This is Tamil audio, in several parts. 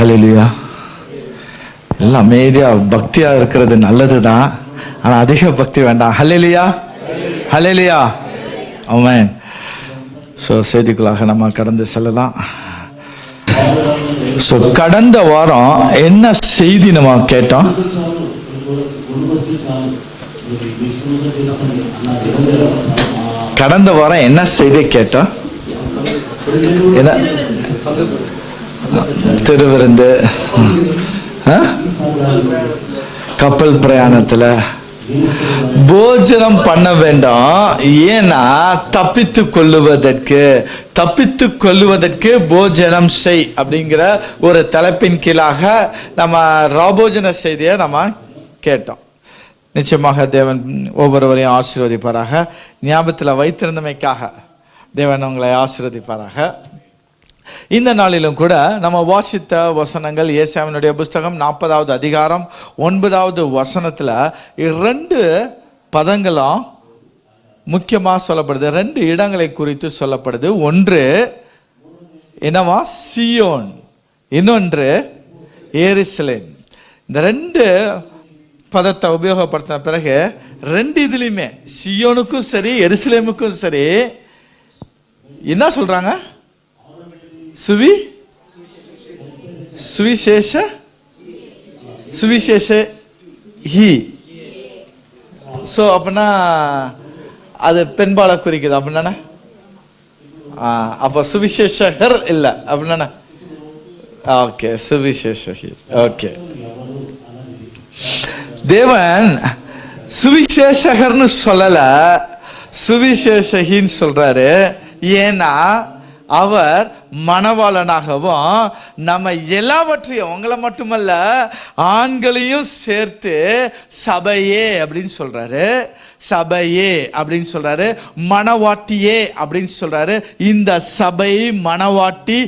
ஹல்லேலூயா. எல்லாம் அமைதியாக பக்தியாக இருக்கிறது நல்லது தான், ஆனால் அதிக பக்தி வேண்டாம். ஹல்லேலூயா, ஹல்லேலூயா, ஆமென். ஸோ செய்திக்குள்ளாக நம்ம கடந்து செல்லலாம். ஸோ கடந்த வாரம் என்ன செய்தி நம்ம கேட்டோம்? கடந்த வாரம் என்ன செய்தி கேட்டோம்? என்ன? திருவிருந்து, கப்பல் பிரயாணத்துல போஜனம் பண்ண வேண்டாம். ஏன்னா தப்பித்து கொள்ளுவதற்கு போஜனம் செய் அப்படிங்கிற ஒரு தலைப்பின் கீழாக நம்ம ராபோஜன செய்தியை நம்ம கேட்டோம். நிச்சயமாக தேவன் ஒவ்வொருவரையும் ஆசீர்வதிப்பாராக. ஞாபகத்தில் வைத்திருந்தமைக்காக தேவன் உங்களை ஆசீர்வதிப்பாராக. இந்த நாளிலும் கூட நம்ம வாசித்த வசனங்கள் ஏசாயாவினுடைய புஸ்தகம் 40வது அதிகாரம் 9வது வசனத்தில் 2 பதங்களும் முக்கியமாக சொல்லப்படுது. 2 இடங்களை குறித்து சொல்லப்படுது. ஒன்று என்னவா? சியோன், இன்னொன்று எருசலேம். இந்த 2 பதத்தை உபயோகப்படுத்தின பிறகு 2 இதுலையுமே சியோனுக்கும் சரி எருசலேமுக்கும் சரி என்ன சொல்றாங்க? சுவிசேஷ ஹி. ஸோ அப்படின்னா அது பெண்பாலை குறிக்குது அப்படின்னா, அப்போ சுவிசேஷகர் இல்லை அப்படின்னா, ஓகே, சுவிசேஷகி. ஓகே, தேவன் சுவிசேஷகர்னு சொல்லல, சுவிசேஷகின்னு சொல்றாரு. ஏன்னா அவர் மணவாளனாகவும் நம்ம எல்லாவற்றையும், உங்களை மட்டுமல்ல ஆண்களையும் சேர்த்து சபையே அப்படின்னு சொல்றாரு, சபையே அப்படின்னு சொல்றாரு, மணவாட்டியே அப்படின்னு சொல்றாரு. இந்த சபை, மணவாட்டி,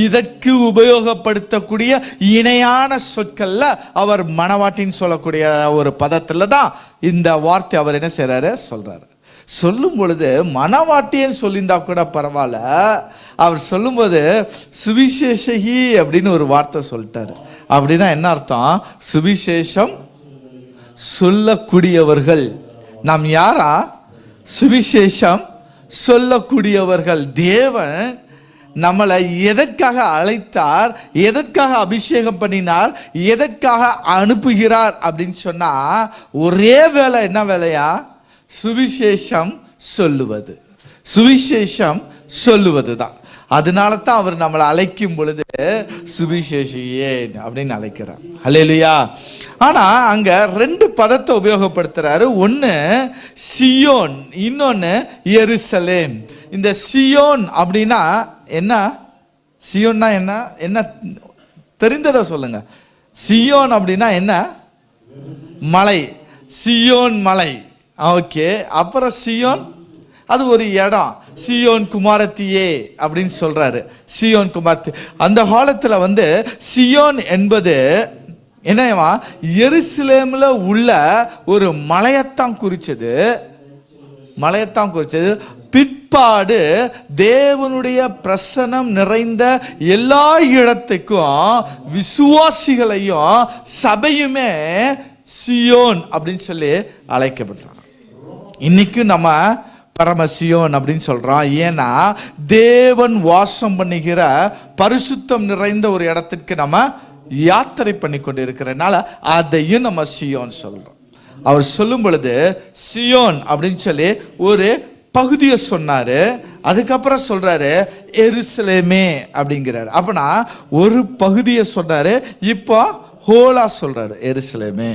இதற்கு உபயோகப்படுத்தக்கூடிய இணையான சொற்கள்ல அவர் மணவாட்டின்னு சொல்லக்கூடிய ஒரு பதத்துல தான் இந்த வார்த்தை அவர் என்ன செய்யறாரு சொல்றாரு. சொல்லும் பொழுது மணவாட்டின்னு சொல்லியிருந்தா கூட பரவாயில்ல, அவர் சொல்லும்போது சுவிசேஷகி அப்படின்னு ஒரு வார்த்தை சொல்லிட்டாரு. அப்படின்னா என்ன அர்த்தம்? சுவிசேஷம் சொல்லக்கூடியவர்கள். நாம் யாரா? சுவிசேஷம் சொல்லக்கூடியவர்கள். தேவன் நம்மளை எதற்காக அழைத்தார், எதற்காக அபிஷேகம் பண்ணினார், எதற்காக அனுப்புகிறார் அப்படின்னு சொன்னா ஒரே வேலை. என்ன வேலையா? சுவிசேஷம் சொல்லுவது. சுவிசேஷம் சொல்லுவது தான். அதனால தான் அவர் நம்மளை அழைக்கும் பொழுது சுவிசேஷியே அப்படின்னு அழைக்கிறார். ஹல்லேலூயா. ஆனா அங்க 2 பதத்தை உபயோகப்படுத்துறாரு. ஒன்னு சியோன், இன்னொன்னு எருசலேம். இந்த சியோன் அப்படின்னா என்ன? சியோன்னா என்ன? என்ன தெரிந்ததை சொல்லுங்க. சியோன் அப்படின்னா என்ன? மலை, சியோன் மலை. ஓகே, அப்புறம் சியோன் அது ஒரு இடம். சியோன் குமாரத்தியே அப்படின்னு சொல்றாரு. சியோன் குமாரத்தி. அந்த காலத்துல சியோன் என்பது என்னவா? எருசலேம்ல உள்ள ஒரு மலையத்தான் குறிச்சது, மலையத்தான் குறிச்சது. பிற்பாடு தேவனுடைய பிரசன்னம் நிறைந்த எல்லா இடத்துக்கும் விசுவாசிகளையும் சபையுமே சியோன் அப்படின்னு சொல்லி அழைக்கப்பட்டாங்க. இன்னைக்கு நம்ம பரமசியோன் அப்படின்னு சொல்றோம். ஏன்னா தேவன் வாசம் பண்ணுகிற பரிசுத்தம் நிறைந்த ஒரு இடத்திற்கு நம்ம யாத்திரை பண்ணி கொண்டு இருக்கிறதுனால அதையும் நம்ம சியோன் சொல்றோம். அவர் சொல்லும் பொழுது சியோன் அப்படின்னு சொல்லி ஒரு பகுதியை சொன்னாரு. அதுக்கப்புறம் சொல்றாரு எருசலேமே அப்படிங்கிறாரு. அப்பனா ஒரு பகுதியை சொன்னாரு, இப்போ ஹோலா சொல்றாரு எருசலேமே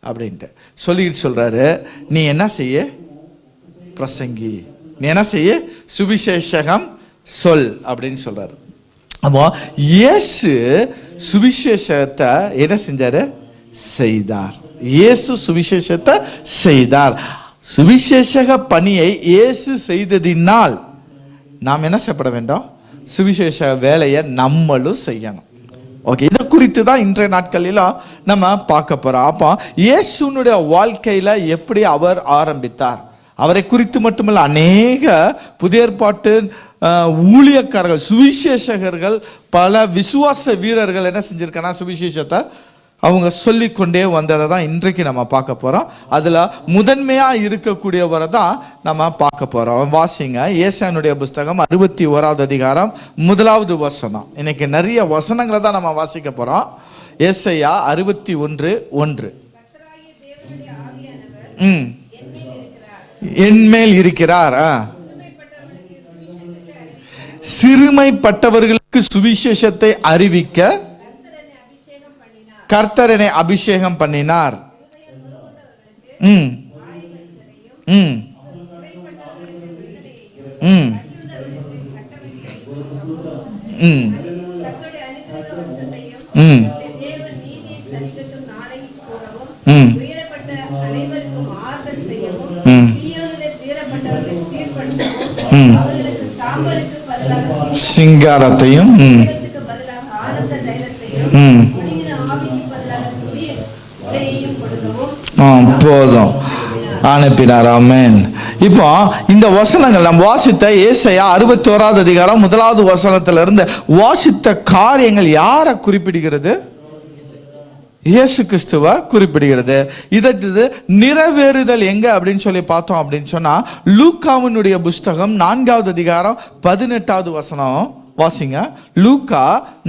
அப்படின்ட்டு சொல்லிட்டு சொல்றாரு, நீ என்ன செய்ய? பிரசங்கி. நீ என்ன செய்ய? சுவிசேஷகம் சொல் அப்படின்னு சொல்றாரு. அப்போ இயேசு சுவிசேஷத்தை என்ன செஞ்சாரு? செய்தார். இயேசு சுவிசேஷத்தை செய்தார். சுவிசேஷக பணியை இயேசு செய்ததினால் நாம் என்ன செய்யப்பட வேண்டும்? சுவிசேஷ வேலையை நம்மளும் செய்யணும். ஓகே, இதை குறித்து தான் இன்றைய நாட்களிலும் நம்ம பார்க்க போறோம். அப்போ இயேசுனுடைய வாழ்க்கையில எப்படி அவர் ஆரம்பித்தார், அவரை குறித்து மட்டுமல்ல, அநேக புதிய ஏற்பாட்டு ஊழியக்காரர்கள், சுவிசேஷகர்கள், பல விசுவாச வீரர்கள் என்ன செஞ்சிருக்காங்கன்னா சுவிசேஷத்தை அவங்க சொல்லிக்கொண்டே வந்ததை தான் இன்றைக்கு நம்ம பார்க்க போகிறோம். அதில் முதன்மையாக இருக்கக்கூடியவரை தான் நம்ம பார்க்க போகிறோம். வாசிங்க ஏசாயாவுடைய புஸ்தகம் 61வது அதிகாரம் 1வது வசனம். இன்னைக்கு நிறைய வசனங்களை தான் நம்ம வாசிக்க போகிறோம். ஏசாயா 61:1. என்மேல் இருக்கிறார், சிறுமைப்பட்டவர்களுக்கு சுவிசேஷத்தை அறிவிக்க கர்த்தர் என்னை அபிஷேகம் பண்ணினார். சிங்காரத்தையும் போதும் அனுப்பினார். ஆமென். இப்போ இந்த வசனங்கள் நம்ம வாசித்த ஏசாயா 61வது அதிகாரம் 1வது வசனத்திலிருந்து வாசித்த காரியங்கள் யாரை குறிப்பிடுகிறது? இயேசு கிறிஸ்துவை குறிப்பிடுகிறது. இதற்கு நிறைவேறுதல் எங்க அப்படின்னு சொல்லி பார்த்தோம் அப்படின்னு சொன்னா, லூக்காவினுடைய புஸ்தகம் 4வது அதிகாரம் 18வது வசனம் வாசிங்க. லூக்கா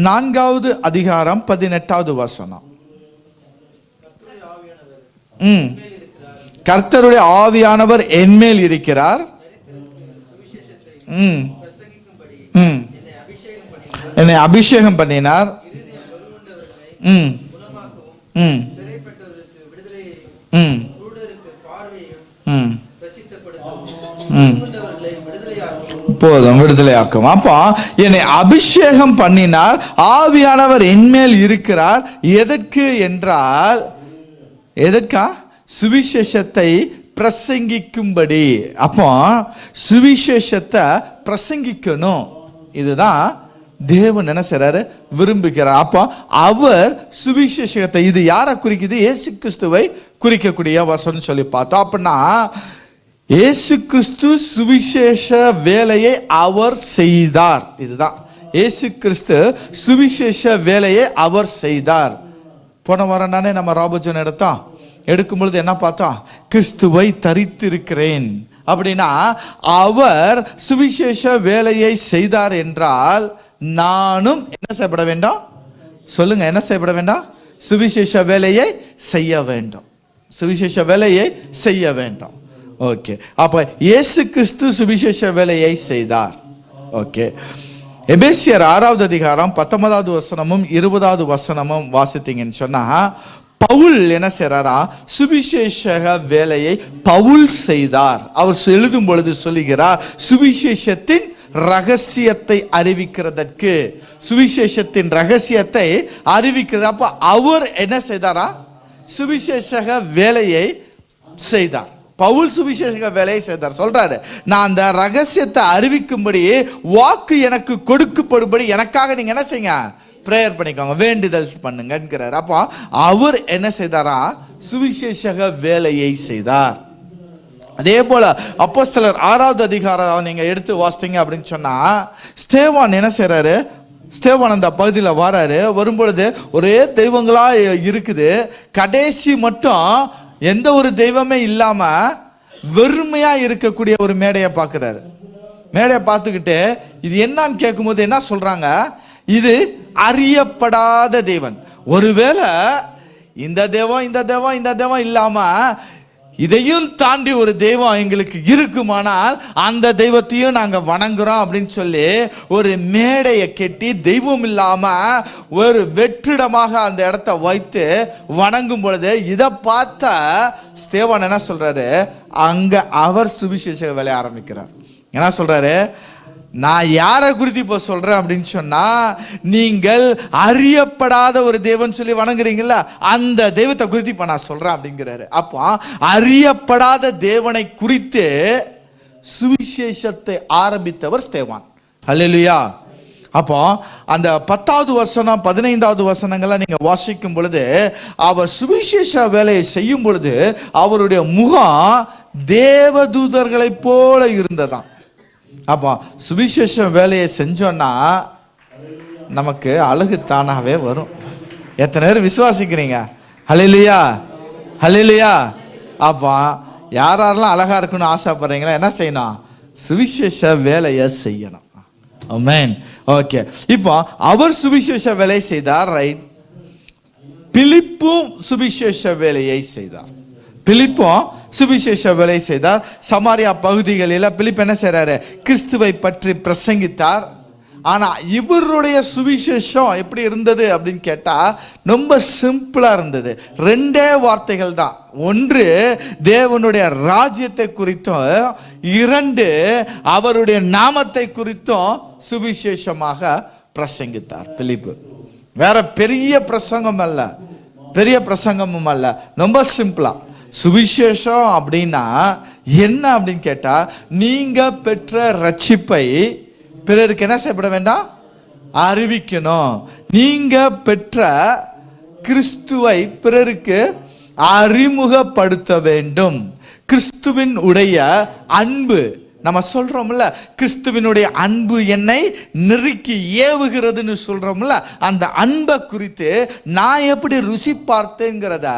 4வது அதிகாரம் 18வது வசனம். கர்த்தருடைய ஆவியானவர் என்மேல் இருக்கிறார், என்னை அபிஷேகம் பண்ணினார், போதும் விடுதலையாக்கும். அப்போ என்னை அபிஷேகம் பண்ணினார், ஆவியானவர் என்மேல் இருக்கிறார். எதற்கு என்றால், எதற்கா? சுவிசேஷத்தை பிரசங்கிக்கும்படி. அப்போ சுவிசேஷத்தை பிரசங்கிக்கணும். இதுதான் தேவன் என்ன செய்றாரு, விரும்புகிறார். அப்போ அவர் சுவிசேஷத்தை, இது யாரை குறிக்குது? இயேசு கிறிஸ்துவை குறிக்கக்கூடிய வசனம் சொல்லி பார்த்தோம். அப்படின்னா இயேசு கிறிஸ்து சுவிசேஷ வேலையை அவர் செய்தார். இதுதான் இயேசு கிறிஸ்து சுவிசேஷ வேலையை அவர் செய்தார். போன வாரம் தானே நம்ம ராபோஜன் எடுக்கும் பொழுது என்ன பார்த்தோம்? கிறிஸ்துவை தரித்திருக்கிறேன் அப்படின்னா அவர் சுவிசேஷ வேலையை செய்தார் என்றால் நானும் என்ன செய்யப்பட வேண்டும்? சொல்லுங்க, என்ன செய்யப்பட வேண்டும்? சுவிசேஷ வேலையை செய்ய வேண்டும். சுவிசேஷ வேலையை செய்ய வேண்டும். ஓகே, அப்ப இயேசு கிறிஸ்து சுவிசேஷ வேலையை செய்தார். ஓகே, எபேசியர் 6வது அதிகாரம் 19வது வசனமும் 20வது வசனமும் வாசித்தீங்கன்னு சொன்னா, பவுல் என்ன செய்றாரா? சுவிசேஷ வேலையை பவுல் செய்தார். அவர் எழுதும் பொழுது சொல்லுகிறார், சுவிசேஷத்தின் ரகசியத்தை அறிவிக்கிறதற்கு, சுவிசேஷத்தின் ரகசியத்தை அறிவிக்கிறது. அப்ப அவர் என்ன செய்தாரா? சுவிசேஷ வேலையை செய்தார். பவுல் சுவிசேஷ வேலையை செய்தார். சொல்றாரு, நான் அந்த ரகசியத்தை அறிவிக்கும்படி வாக்கு எனக்கு கொடுக்கப்படும்படி எனக்காக நீங்க என்ன செய்யுங்க? பிரேயர் பண்ணிக்கோங்க, வேண்டுதல் பண்ணுங்க என்கிறார். அப்போ அவர் என்ன செய்தாரா? சுவிசேஷ வேலையை செய்தார். அதே போல அப்போஸ்தலர் 6வது அதிகாரம் நீங்க எடுத்து வாசித்தீங்க அப்படின்னு சொன்னா, ஸ்தேவான் என்ன செய்றாரு? ஸ்தேவான் அந்த பகுதியில் வராரு. வரும்பொழுது ஒரே தெய்வங்களா இருக்குது. கடைசி மட்டும் எந்த ஒரு தெய்வமே இல்லாம வெறுமையா இருக்கக்கூடிய ஒரு மேடையை பார்க்கிறாரு. மேடையை பார்த்துக்கிட்டு இது என்னன்னு கேட்கும்போது என்ன சொல்றாங்க? இது அறியப்படாத தேவன். ஒருவேளை இந்த தெய்வம் இந்த தெய்வம் இந்த தெய்வம் இல்லாம இதையும் தாண்டி ஒரு தெய்வம் எங்களுக்கு இருக்குமானால் அந்த தெய்வத்தையும் நாங்க வணங்குறோம் அப்படின்னு சொல்லி ஒரு மேடையை கட்டி தெய்வம் இல்லாம ஒரு வெற்றிடமாக அந்த இடத்த வைத்து வணங்கும் பொழுது இதை பார்த்த ஸ்தேவான் என்ன சொல்றாரு? அங்க அவர் சுவிசேஷ வேலையை ஆரம்பிக்கிறார். என்ன சொல்றாரு? நான் யாரை குறித்து இப்போ சொல்றேன் அப்படின்னு சொன்னா, நீங்கள் அறியப்படாத ஒரு தேவன் சொல்லி வணங்குறீங்கல்ல, அந்த தெய்வத்தை குறித்து இப்ப நான் சொல்றேன் அப்படிங்கிறாரு. அப்போ அறியப்படாத தேவனை குறித்து சுவிசேஷத்தை ஆரம்பித்தவர் ஸ்தேவான். அல்லேலூயா. அப்போ அந்த 10வது வசனம் 15வது வசனங்களை நீங்க வாசிக்கும் பொழுது அவர் சுவிசேஷ வேலையை செய்யும் பொழுது அவருடைய முகம் தேவதூதர்களை போல இருந்ததாம். அப்போ சுவிசேஷ வேலையை செஞ்சோன்னா நமக்கு அழகு தானாவே வரும். எத்தனை பேர் விசுவாசிக்கிறீங்க? ஹல்லேலூயா, ஹல்லேலூயா. அப்போ யாரெல்லாம் அழகா இருக்குன்னு ஆசைப்படுறீங்களா என்ன செய்யணும்? சுவிசேஷ வேலையை செய்யணும். ஆமென். ஓகே, இப்போ அவர் சுவிசேஷ வேலை செய்தார், ரைட். பிலிப்பும் சுவிசேஷ வேலையை செய்தார். பிலிப்பும் சுவிசேஷ வேலை செய்தார். சமாரியா பகுதிகளில் பிலிப் என்ன செய்றாரு? கிறிஸ்துவை பற்றி பிரசங்கித்தார். ஆனா இவருடைய சுவிசேஷம் எப்படி இருந்தது அப்படின்னு கேட்டா ரொம்ப சிம்பிளா இருந்தது. ரெண்டே வார்த்தைகள் தான். ஒன்று தேவனுடைய ராஜ்யத்தை குறித்தும், இரண்டு அவருடைய நாமத்தை குறித்தும் சுவிசேஷமாக பிரசங்கித்தார் பிலிப்பு. வேற பெரிய பிரசங்கம் அல்ல, பெரிய பிரசங்கமும் அல்ல, ரொம்ப சிம்பிளா. சுவிசேஷம் அப்படின்னா என்ன அப்படின்னு கேட்டா, நீங்க பெற்ற ரட்சிப்பை பிறருக்கு என்ன செய்யப்பட வேண்டாம்? அறிவிக்கணும். நீங்க பெற்ற கிறிஸ்துவை பிறருக்கு அறிமுகப்படுத்த வேண்டும். கிறிஸ்துவின் உடைய அன்பு, நம்ம சொல்றோம்ல, கிறிஸ்துவினுடைய அன்பு என்னை நெருக்கி ஏவுகிறதுன்னு சொல்றோம்ல, அந்த அன்பை குறித்து நான் எப்படி ருசி பார்த்தேங்கிறத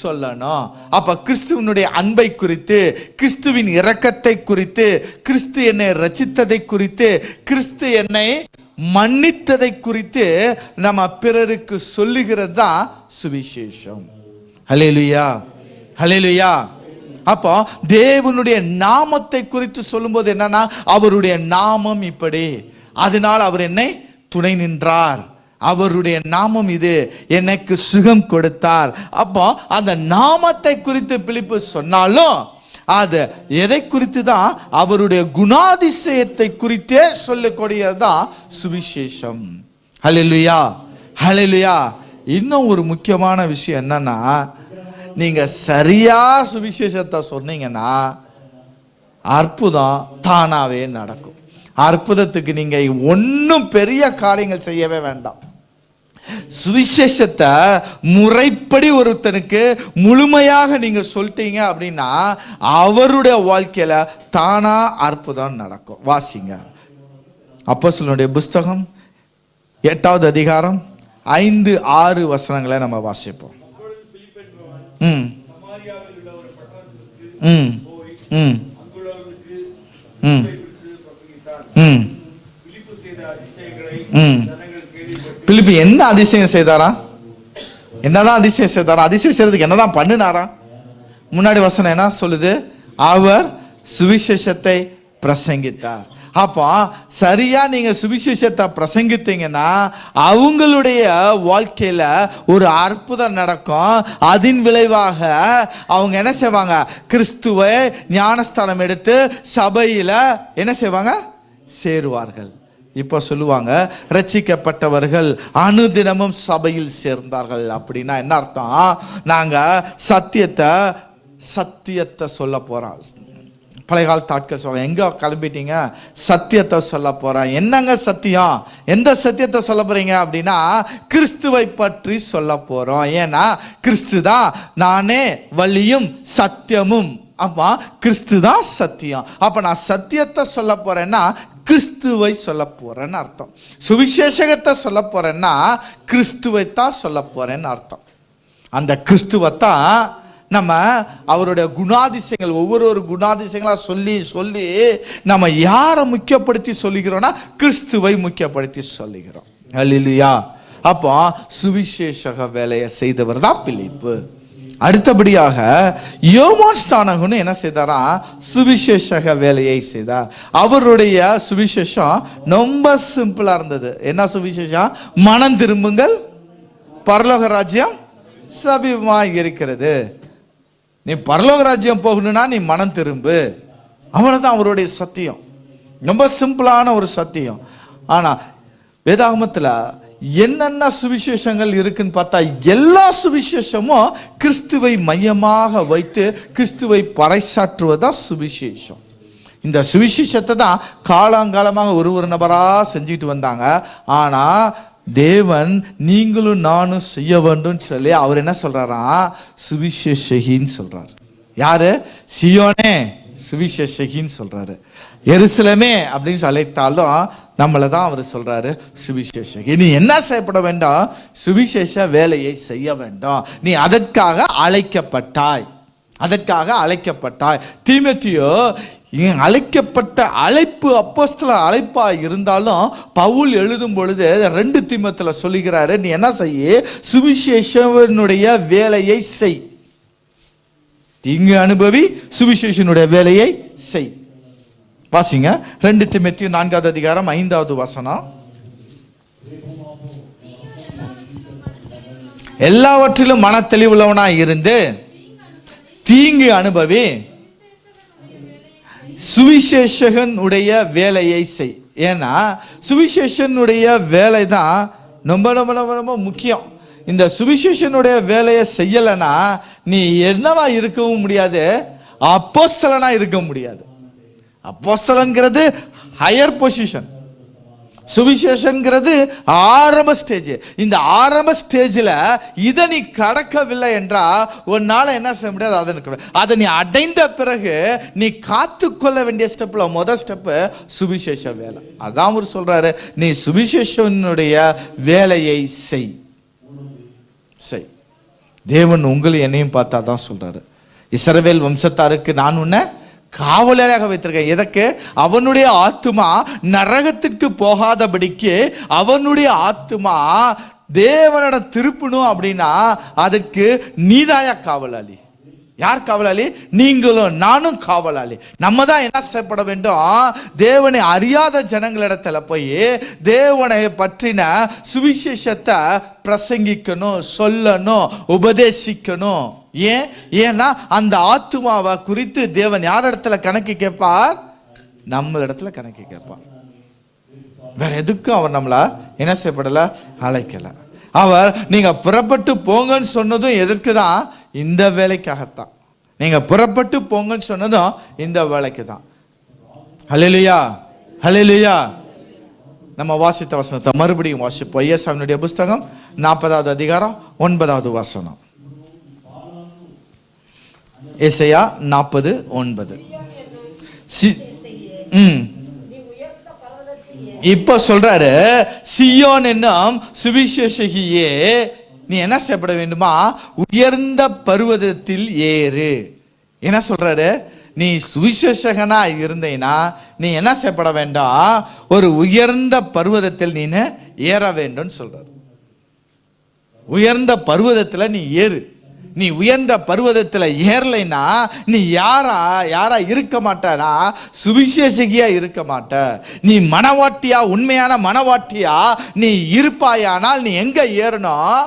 சொல்லணும். அப்ப கிறிஸ்துவினுடைய அன்பை குறித்து, கிறிஸ்துவின் இரக்கத்தை குறித்து, கிறிஸ்து என்னை ரட்சித்ததை குறித்து, கிறிஸ்து என்னை மன்னித்ததை குறித்து நம்ம பிறருக்கு சொல்லுகிறது தான் சுவிசேஷம். ஹல்லேலூயா, ஹல்லேலூயா. அப்போ தேவனுடைய நாமத்தை குறித்து சொல்லும்போது என்னன்னா, அவருடைய நாமம் இப்படி, அதனால் அவர் என்னை துணை நின்றார், அவருடைய நாமம் இது, எனக்கு சுகம் கொடுத்தார். அப்போ அந்த நாமத்தை குறித்து பிலிப்பு சொன்னாலும் அது எதை குறித்து தான்? அவருடைய குணாதிசயத்தை குறித்தே சொல்லக்கூடியதுதான் சுவிசேஷம். ஹல்லேலூயா, ஹல்லேலூயா. இன்னும் ஒரு முக்கியமான விஷயம் என்னன்னா, நீங்க சரியா சுவிசேஷத்தை சொன்னீங்கன்னா அற்புதம் தானாவே நடக்கும். அற்புதத்துக்கு நீங்க ஒன்னும் பெரிய காரியங்கள் செய்யவே வேண்டாம். சுவிசேஷத்தை முறைப்படி ஒருத்தனுக்கு முழுமையாக நீங்க சொல்லிட்டீங்க அப்படின்னா அவருடைய வாழ்க்கையில தானா அற்புதம் நடக்கும். வாசிங்க அப்போஸ்தலனுடைய புஸ்தகம் 8வது அதிகாரம் 5-6 வசனங்களை நம்ம வாசிப்போம். பிலிப்பு என்ன அதிசயம் செய்தாரா? என்னதான் அதிசயம் செய்தாரா? அதிசயம் செய்யறதுக்கு என்னதான் பண்ணினாரா? முன்னாடி வசனம் என்ன சொல்லுது? அவர் சுவிசேஷத்தை பிரசங்கித்தார். அப்போ சரியா நீங்க சுவிசேஷத்தை பிரசங்கித்தீங்கன்னா அவங்களுடைய வாழ்க்கையில ஒரு அற்புதம் நடக்கும். அதன் விளைவாக அவங்க என்ன செய்வாங்க? கிறிஸ்துவை ஞானஸ்தானம் எடுத்து சபையில என்ன செய்வாங்க? சேருவார்கள். இப்போ சொல்லுவாங்க, ரட்சிக்கப்பட்டவர்கள் அனுதினமும் சபையில் சேர்ந்தார்கள். அப்படின்னா என்ன அர்த்தம்? நாங்க சத்தியத்தை சொல்ல போறோம். பழைய காலத்து ஆட்கள் சொல்ல, எங்க கிளம்பிட்டீங்க? சத்தியத்தை சொல்ல போறேன். என்னங்க சத்தியம்? எந்த சத்தியத்தை சொல்ல போறீங்க அப்படின்னா கிறிஸ்துவை பற்றி சொல்ல போறோம். ஏன்னா கிறிஸ்து தான் நானே வழியும் சத்தியமும். அப்பா கிறிஸ்து தான் சத்தியம். அப்ப நான் சத்தியத்தை சொல்ல போறேன்னா கிறிஸ்துவை சொல்ல போறேன்னு அர்த்தம். சுவிசேஷத்தை சொல்ல போறேன்னா கிறிஸ்துவை தான் சொல்ல போறேன்னு அர்த்தம். அந்த கிறிஸ்துவை தான் நம்ம அவருடைய குணாதிசயங்கள் ஒவ்வொரு குணாதிசயங்களா சொல்லி சொல்லி நம்ம யாரை முக்கியப்படுத்தி சொல்லுகிறோம்னா கிறிஸ்துவை முக்கியப்படுத்தி சொல்லுகிறோம். அல்லேலூயா. அப்போ சுவிசேஷக வேலையை செய்தவர் தான் பிலிப்பு. அடுத்தபடியாக யோவான் ஸ்நானகன் என்ன செய்தாரா? சுவிசேஷக வேலையை செய்தார். அவருடைய சுவிசேஷம் ரொம்ப சிம்பிளா இருந்தது. என்ன சுவிசேஷம்? மனம் திரும்புங்கள், பரலோக ராஜ்யம் சமீபமாய் இருக்கிறது. நீ பரலோக ராஜ்யம் போகணும்னா நீ மனம் திரும்பு. அவ்வளவுதான் அவருடைய சத்தியம். ரொம்ப சிம்பிளான ஒரு சத்தியம். ஆனா வேதாகமத்துல என்னென்ன சுவிசேஷங்கள் இருக்குன்னு பார்த்தா எல்லா சுவிசேஷமும் கிறிஸ்துவை மையமாக வைத்து கிறிஸ்துவை பறைசாற்றுவதா சுவிசேஷம். இந்த சுவிசேஷத்தை தான் காலங்காலமாக ஒரு நபரா செஞ்சுட்டு வந்தாங்க. ஆனா தேவன் நீங்களும் நானும் செய்ய வேண்டும் சொல்லி அவர் என்ன சொல்றாரா? சுவிசேஷகின்னு சொல்றார். யாரு? சியோனே சுவிசேஷகின்னு சொல்றாரு. எருசலேமே அப்படின்னு அழைத்தாலும் நம்மளை தான் அவர் சொல்றாரு சுவிசேஷகி. நீ என்ன செய்யப்பட வேண்டாம்? சுவிசேஷ வேலையை செய்ய வேண்டாம். நீ அதற்காக அழைக்கப்பட்டாய், அதற்காக அழைக்கப்பட்டாய். தீமோத்தேயு அழைக்கப்பட்ட அழைப்பு அப்போஸ்தல அழைப்பா இருந்தாலும் பவுல் எழுதும் பொழுது 2 தீமோத்தேயுல சொல்லுகிறாரு, நீ என்ன செய்ய? சுவிசேஷனுடைய வேலையை செய். தீங்கு அனுபவி, சுவிசேஷனுடைய வேலையை செய். வாசிங்க 2 தீமோத்தேயு 4வது அதிகாரம் 5வது வசனம். எல்லாவற்றிலும் மன தெளிவுள்ளவனாய் இருந்து தீங்கு அனுபவி, சுவிசேஷகனுடைய வேலையை செய். ஏன்னா சுவிசேஷனுடைய வேலை தான் ரொம்ப ரொம்ப ரொம்ப ரொம்ப முக்கியம். இந்த சுவிசேஷனுடைய வேலையை செய்யலைன்னா நீ என்னவா இருக்கவும் முடியாது? அப்போஸ்தலனா இருக்க முடியாது. அப்போஸ்தலன்கிறது ஹையர் பொசிஷன், சுவிசேஷன்கிறது ஆரம்ப ஸ்டேஜ். இந்த ஆரம்ப ஸ்டேஜில் இதை நீ கடக்கவில்லை என்றால் உன்னால என்ன செய்ய முடியாது? அதை நீ அடைந்த பிறகு நீ காத்துக்கொள்ள வேண்டிய ஸ்டெப்ல முதல் ஸ்டெப்பு சுவிசேஷ வேலை. அதான் அவர் சொல்றாரு, நீ சுவிசேஷனுடைய வேலையை செய். தேவன் உங்களை என்னையும் பார்த்தா தான் சொல்றாரு, இஸ்ரவேல் வம்சத்தாருக்கு நான் உன்னை காவலாக வைத்திருக்கேன். எதற்கு? அவனுடைய ஆத்துமா நரகத்திற்கு போகாதபடிக்கு அவனுடைய ஆத்துமா தேவனிடம் திருப்பணும். அப்படின்னா அதற்கு நீதாயா காவலாளி? யார் காவலாளி? நீங்களும் நானும் காவலாளி. நம்ம தான் என்ன செய்யப்பட வேண்டும்? தேவனை அறியாத ஜனங்களிடத்துல போய் தேவனை பற்றின சுவிசேஷத்தை பிரசங்கிக்கணும், சொல்லணும், உபதேசிக்கணும். ஏன்னா அந்த ஆத்துமாவை குறித்து தேவன் யார் இடத்துல கணக்கு கேட்பார்? நம்ம இடத்துல கணக்கு கேட்பார். வேற எதுக்கும் அவர் நம்மள என்ன செய்யப்படல? அழைக்கல. அவர் நீங்க புறப்பட்டு போங்கன்னு சொன்னதும் எதற்கு தான்? இந்த வேலைக்காகத்தான். நீங்க புறப்பட்டு போங்கன்னு சொன்னதும் இந்த வேலைக்கு தான். ஹல்லேலூயா, ஹல்லேலூயா. நம்ம வாசித்த வசனத்தை மறுபடியும் வாசிப்போம். ஏசாயாவுடைய புஸ்தகம் 40வது அதிகாரம் 9வது வசனம். ஏசாயா 40:9. இப்ப சொல்றாரு, சியோன் என்னும் சுவிசேஷகியே, நீ என்ன செய்யப்பட வேண்டுமா? உயர்ந்த பர்வதத்தில் ஏறு. என்ன சொல்றாரு? நீ சுவிசேஷகனா இருந்தேனா நீ என்ன செய்யப்பட வேண்டாம்? ஒரு உயர்ந்த பர்வதத்தில் நீ ஏற வேண்டும் சொல்றாரு. உயர்ந்த பர்வதத்துல நீ ஏறு. நீ உயர்ந்த பர்வதத்துல ஏறலைன்னா நீ யாரா இருக்க மாட்டனா? சுவிசேஷகியா இருக்க மாட்ட. நீ மனவாட்டியா, உண்மையான மனவாட்டியா நீ இருப்பாயானால் நீ எங்க ஏறணும்?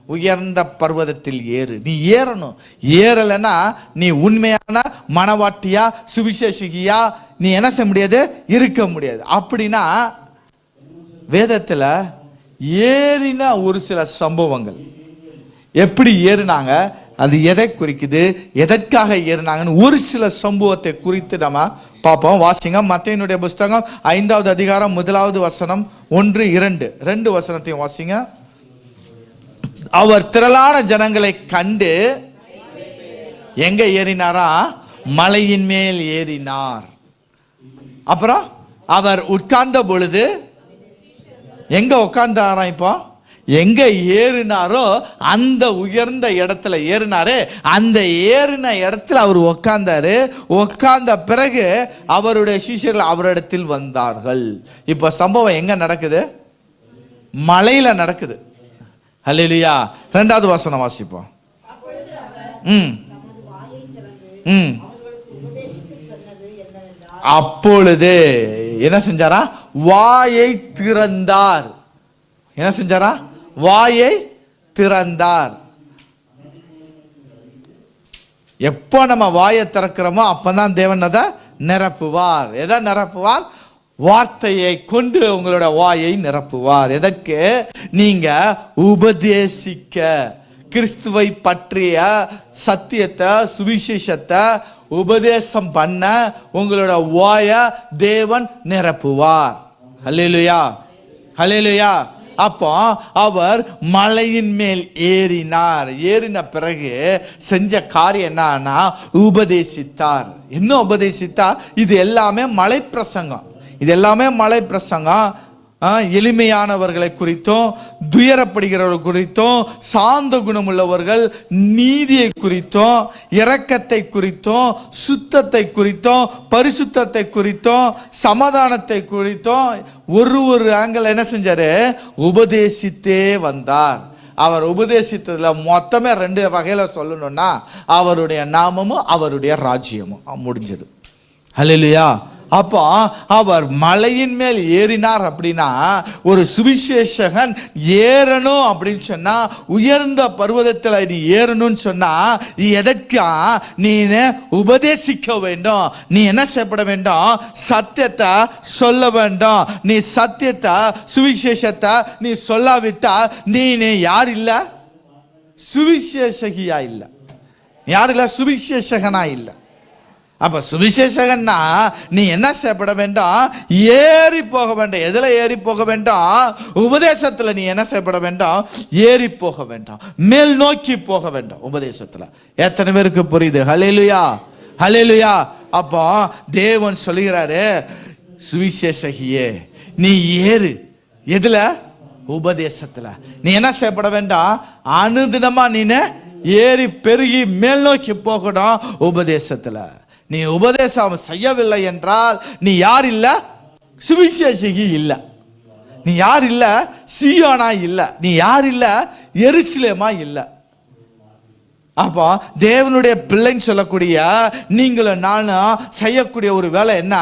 உயர்ந்த பர்வதத்தில் ஏறு. நீ ஏறணும். ஏறலைன்னா நீ உண்மையான மனவாட்டியா, சுவிசேஷகியா நீ என்ன செய்ய முடியாது? இருக்க முடியாது. அப்படின்னா வேதத்துல ஏறின ஒரு சில சம்பவங்கள் எப்படி ஏறினாங்க, அது எதை குறிக்குது, எதற்காக ஏறினாங்கன்னு ஒரு சில சம்பவத்தை குறித்து நம்ம பார்ப்போம். வாசிங்க மத்தேயுனுடைய புஸ்தகம் 5வது அதிகாரம் 1வது வசனம் 1-2 வசனத்தையும் வாசிங்க. அவர் திரளான ஜனங்களை கண்டு எங்க ஏறினாரா? மலையின் மேல் ஏறினார். அப்புறம் அவர் உட்கார்ந்த பொழுது எங்க உட்கார்ந்தாரா? இப்போ எங்க ஏறினாரோ அந்த உயர்ந்த இடத்துல ஏறினாரு. அந்த ஏறின இடத்துல அவர் உட்கார்ந்தாரு. உட்கார்ந்த பிறகு அவருடைய சீஷர்கள் அவரிடத்தில் வந்தார்கள். இப்ப சம்பவம் எங்க நடக்குது? மலையில நடக்குது. ஹல்லேலூயா. 2வது வசனம் வாசிப்போம். அப்பொழுது என்ன செஞ்சாரா? வாயை திறந்தார். என்ன செஞ்சாரா? வாயை திறந்தார். எப்போ நம்ம வாயை திறக்கிறோமோ அப்பதான் தேவன் அதை நிரப்புவார். எதை நிரப்புவார்? வார்த்தையை கொண்டு உங்களோட வாயை நிரப்புவார். எதற்கு? நீங்க உபதேசிக்க, கிறிஸ்துவை பற்றிய சத்தியத்தை, சுவிசேஷத்தை உபதேசம் பண்ண உங்களோட வாயை தேவன் நிரப்புவார். ஹல்லேலூயா, ஹல்லேலூயா. அப்போ அவர் மலையின் மேல் ஏறினார். ஏறின பிறகு செஞ்ச காரியம் என்னன்னா உபதேசித்தார். என்ன உபதேசித்தார்? இது எல்லாமே மலை பிரசங்கம். இது எல்லாமே மலை பிரசங்கம். எளிமையானவர்களை குறித்தும், துயரப்படுகிறவர்கள் குறித்தும், சாந்த குணமுள்ளவர்கள், நீதியை குறித்தும், இரக்கத்தை குறித்தும், சுத்தத்தை குறித்தும், பரிசுத்தத்தை குறித்தும், சமாதானத்தை குறித்தும் ஒரு ஆங்கிள் என்ன செஞ்சாரு? உபதேசித்தே வந்தார். அவர் உபதேசித்ததுல மொத்தமே 2 வகையில சொல்லணும்னா அவருடைய நாமமும் அவருடைய ராஜ்யமும் முடிஞ்சது. ஹல்லேலூயா. அப்போ அவர் மலையின் மேல் ஏறினார். அப்படின்னா ஒரு சுவிசேஷகன் ஏறணும் அப்படின்னு சொன்னா, உயர்ந்த பர்வதத்தில் நீ ஏறணும்னு சொன்னா எதற்கா? நீ உபதேசிக்க வேண்டும். நீ என்ன செய்யப்பட வேண்டும்? சத்தியத்தை சொல்ல வேண்டும். நீ சத்தியத்தை, சுவிசேஷத்தை நீ சொல்லாவிட்டால் நீ யார் இல்ல? சுவிசேஷகியா இல்ல. யார் இல்ல? சுவிசேஷகனா இல்ல. அப்ப சுவிசேஷகன்னா நீ என்ன செய்யப்பட வேண்டும்? ஏறி போக வேண்டும். எதுல ஏறி போக வேண்டும்? உபதேசத்துல நீ என்ன செய்யப்பட வேண்டும்? ஏறி போக வேண்டும், மேல் நோக்கி போக வேண்டும் உபதேசத்துல. எத்தனை பேருக்கு புரியுது? ஹல்லேலூயா, ஹல்லேலூயா. அப்போ தேவன் சொல்லுகிறாரு, சுவிசேஷகியே நீ ஏறு. எதுல? உபதேசத்துல. நீ என்ன செய்யப்பட வேண்டாம்? அனுதினமா நீ ஏறி பெருகி மேல் நோக்கி போகணும் உபதேசத்துல. நீ உபதேசம் செய்யவில்லை என்றால் நீ யார் இல்ல? சுவிசேஷகி இல்ல. நீ யார் இல்ல? சீயோனா இல்ல. நீ யார் இல்ல? எருசலேமா இல்ல. அப்போ தேவனுடைய பிள்ளைன்னு சொல்லக்கூடிய நீங்களும் நானும் செய்யக்கூடிய ஒரு வேலை என்ன?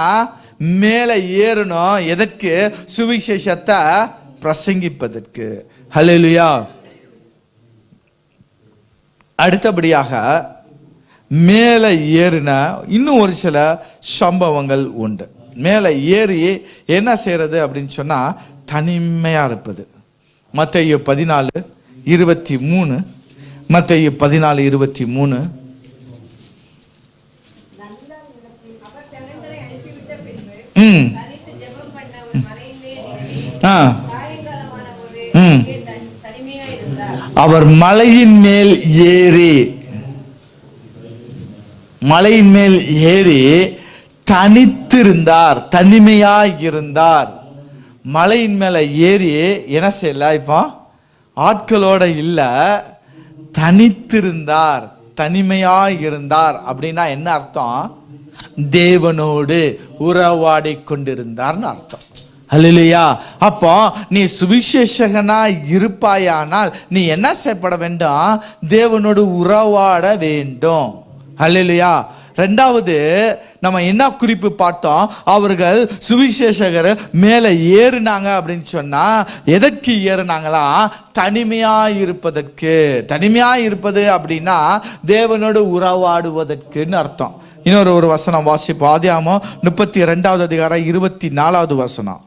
மேலே ஏறணும். எதற்கு? சுவிசேஷத்தை பிரசங்கிப்பதற்கு. ஹல்லேலூயா. அடுத்தபடியாக மேலே ஏறின இன்னும் ஒரு சில சம்பவங்கள் உண்டு. மேலே ஏறி என்ன செய்யறது அப்படின்னு சொன்னா தனிமையா இருப்பது. மத்தேயு 14:23, மத்தேயு 14:23. அவர் மலையின் மேல் ஏறி, மலையின் மேல் ஏறி தனித்திருந்தார், தனிமையாய் இருந்தார். மலையின் மேல ஏறி என்ன செய்யல? இப்போ ஆட்களோட இல்ல, தனித்திருந்தார், தனிமையாய் இருந்தார். அப்படின்னா என்ன அர்த்தம்? தேவனோடு உறவாடி கொண்டிருந்தார்னு அர்த்தம். ஹல்லேலூயா. அப்போ நீ சுவிசேஷகனா இருப்பாயானால் நீ என்ன செய்யப்பட வேண்டும்? தேவனோடு உறவாட வேண்டும். ஹல்லேலூயா. ரெண்டாவது நம்ம என்ன குறிப்பு பார்த்தோம்? அவர்கள் சுவிசேஷகர் மேலே ஏறினாங்க அப்படின்னு சொன்னா எதற்கு ஏறினாங்களா? தனிமையா இருப்பதற்கு. தனிமையா இருப்பது அப்படின்னா தேவனோடு உறவாடுவதற்குன்னு அர்த்தம். இன்னொரு ஒரு வசனம் வாசிப்போம். ஆதியாகமம் 32:24 வசனம்.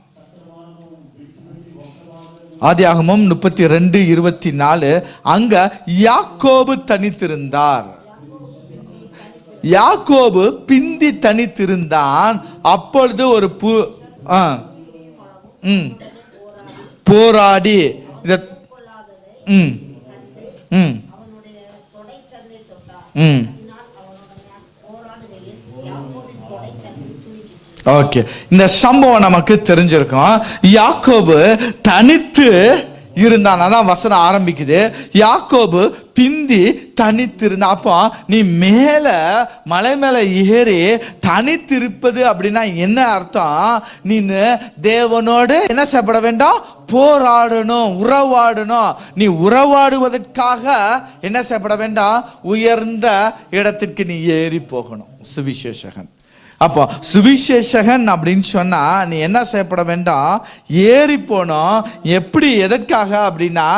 ஆதியாகமம் 32:24. அங்க யாக்கோபு தனித்திருந்தார். யாக்கோபு பிந்தி தனித்திருந்தான். அப்பொழுது ஒரு போராடி ஓகே, இந்த சம்பவம் நமக்கு தெரிஞ்சிருக்கும். யாக்கோபு தனித்து இருந்தான். அதான் வசனம் ஆரம்பிக்குது. யாக்கோபு பிந்தி தனித்திருந்தான். அப்போ நீ மேல மலை மேல ஏறி தனித்திருப்பது அப்படின்னா என்ன அர்த்தம்? நீ தேவனோடு என்ன செய்யப்பட வேண்டும்? போராடணும், உறவாடணும். நீ உறவாடுவதற்காக என்ன செய்யப்பட வேண்டாம்? உயர்ந்த இடத்திற்கு நீ ஏறி போகணும். சுவிசேஷகன். அப்போ சுவிசேஷகன் அப்படின்னு சொன்னா நீ என்ன செய்யப்பட வேண்டாம்? ஏறி போனோம். எப்படி? எதற்காக அப்படின்னா,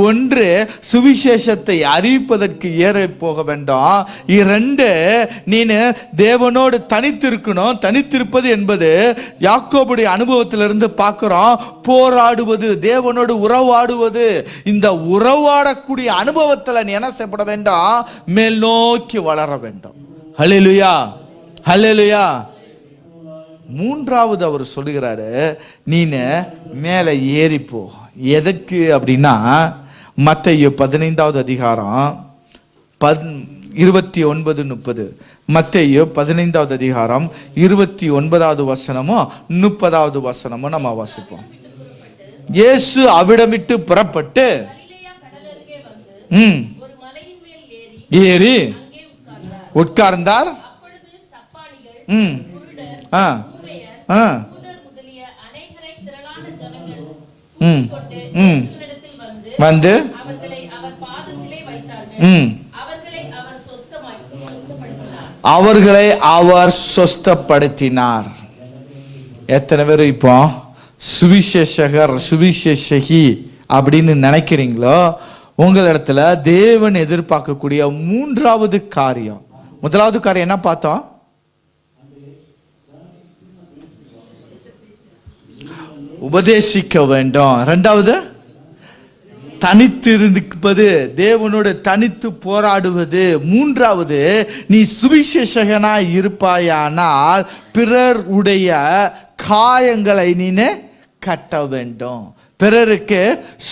ஒன்று சுவிசேஷத்தை அறிவிப்பதற்கு ஏறி போக வேண்டும். 2 நீ தேவனோடு தனித்திருக்கணும். தனித்திருப்பது என்பது யாக்கோபுடைய அனுபவத்திலிருந்து பார்க்கிறோம். போராடுவது, தேவனோடு உறவாடுவது. இந்த உறவாடக்கூடிய அனுபவத்தில் நீ என்ன செய்யப்பட வேண்டும்? மேல் நோக்கி வளர வேண்டும். ஹல்லேலூயா, ஹல்லேலூயா. மூன்றாவது அவர் சொல்லுகிறாரு, நீ மேலே ஏறி போ. எதற்கு அப்படின்னா மத்தேயு 15வது அதிகாரம் 29-30. மத்தேயு 15வது அதிகாரம் 29வது வசனமும் 30வது வசனமும் நம்ம வாசிப்போம். இயேசு அவிடம் விட்டு புறப்பட்டு ஏறி உட்கார்ந்தார். வந்து அவர்களை அவர் சொஸ்தப்படுத்தினார். எத்தனை பேர் இப்போ சுவிசேஷகர் சுவிசேஷகி அப்படின்னு நினைக்கிறீங்களோ, உங்களிடத்துல தேவன் எதிர்பார்க்கக்கூடிய மூன்றாவது காரியம், முதலாவது காரியம் என்ன பார்த்தோம்? உபதேசிக்க வேண்டும். இரண்டாவது தனித்து இருப்பது, தேவனோடு தனித்து போராடுவது. மூன்றாவது நீ சுவிசேஷகனாய் இருப்பாயானால் பிறருடைய காயங்களை நீ கட்ட வேண்டும், பிறருக்கு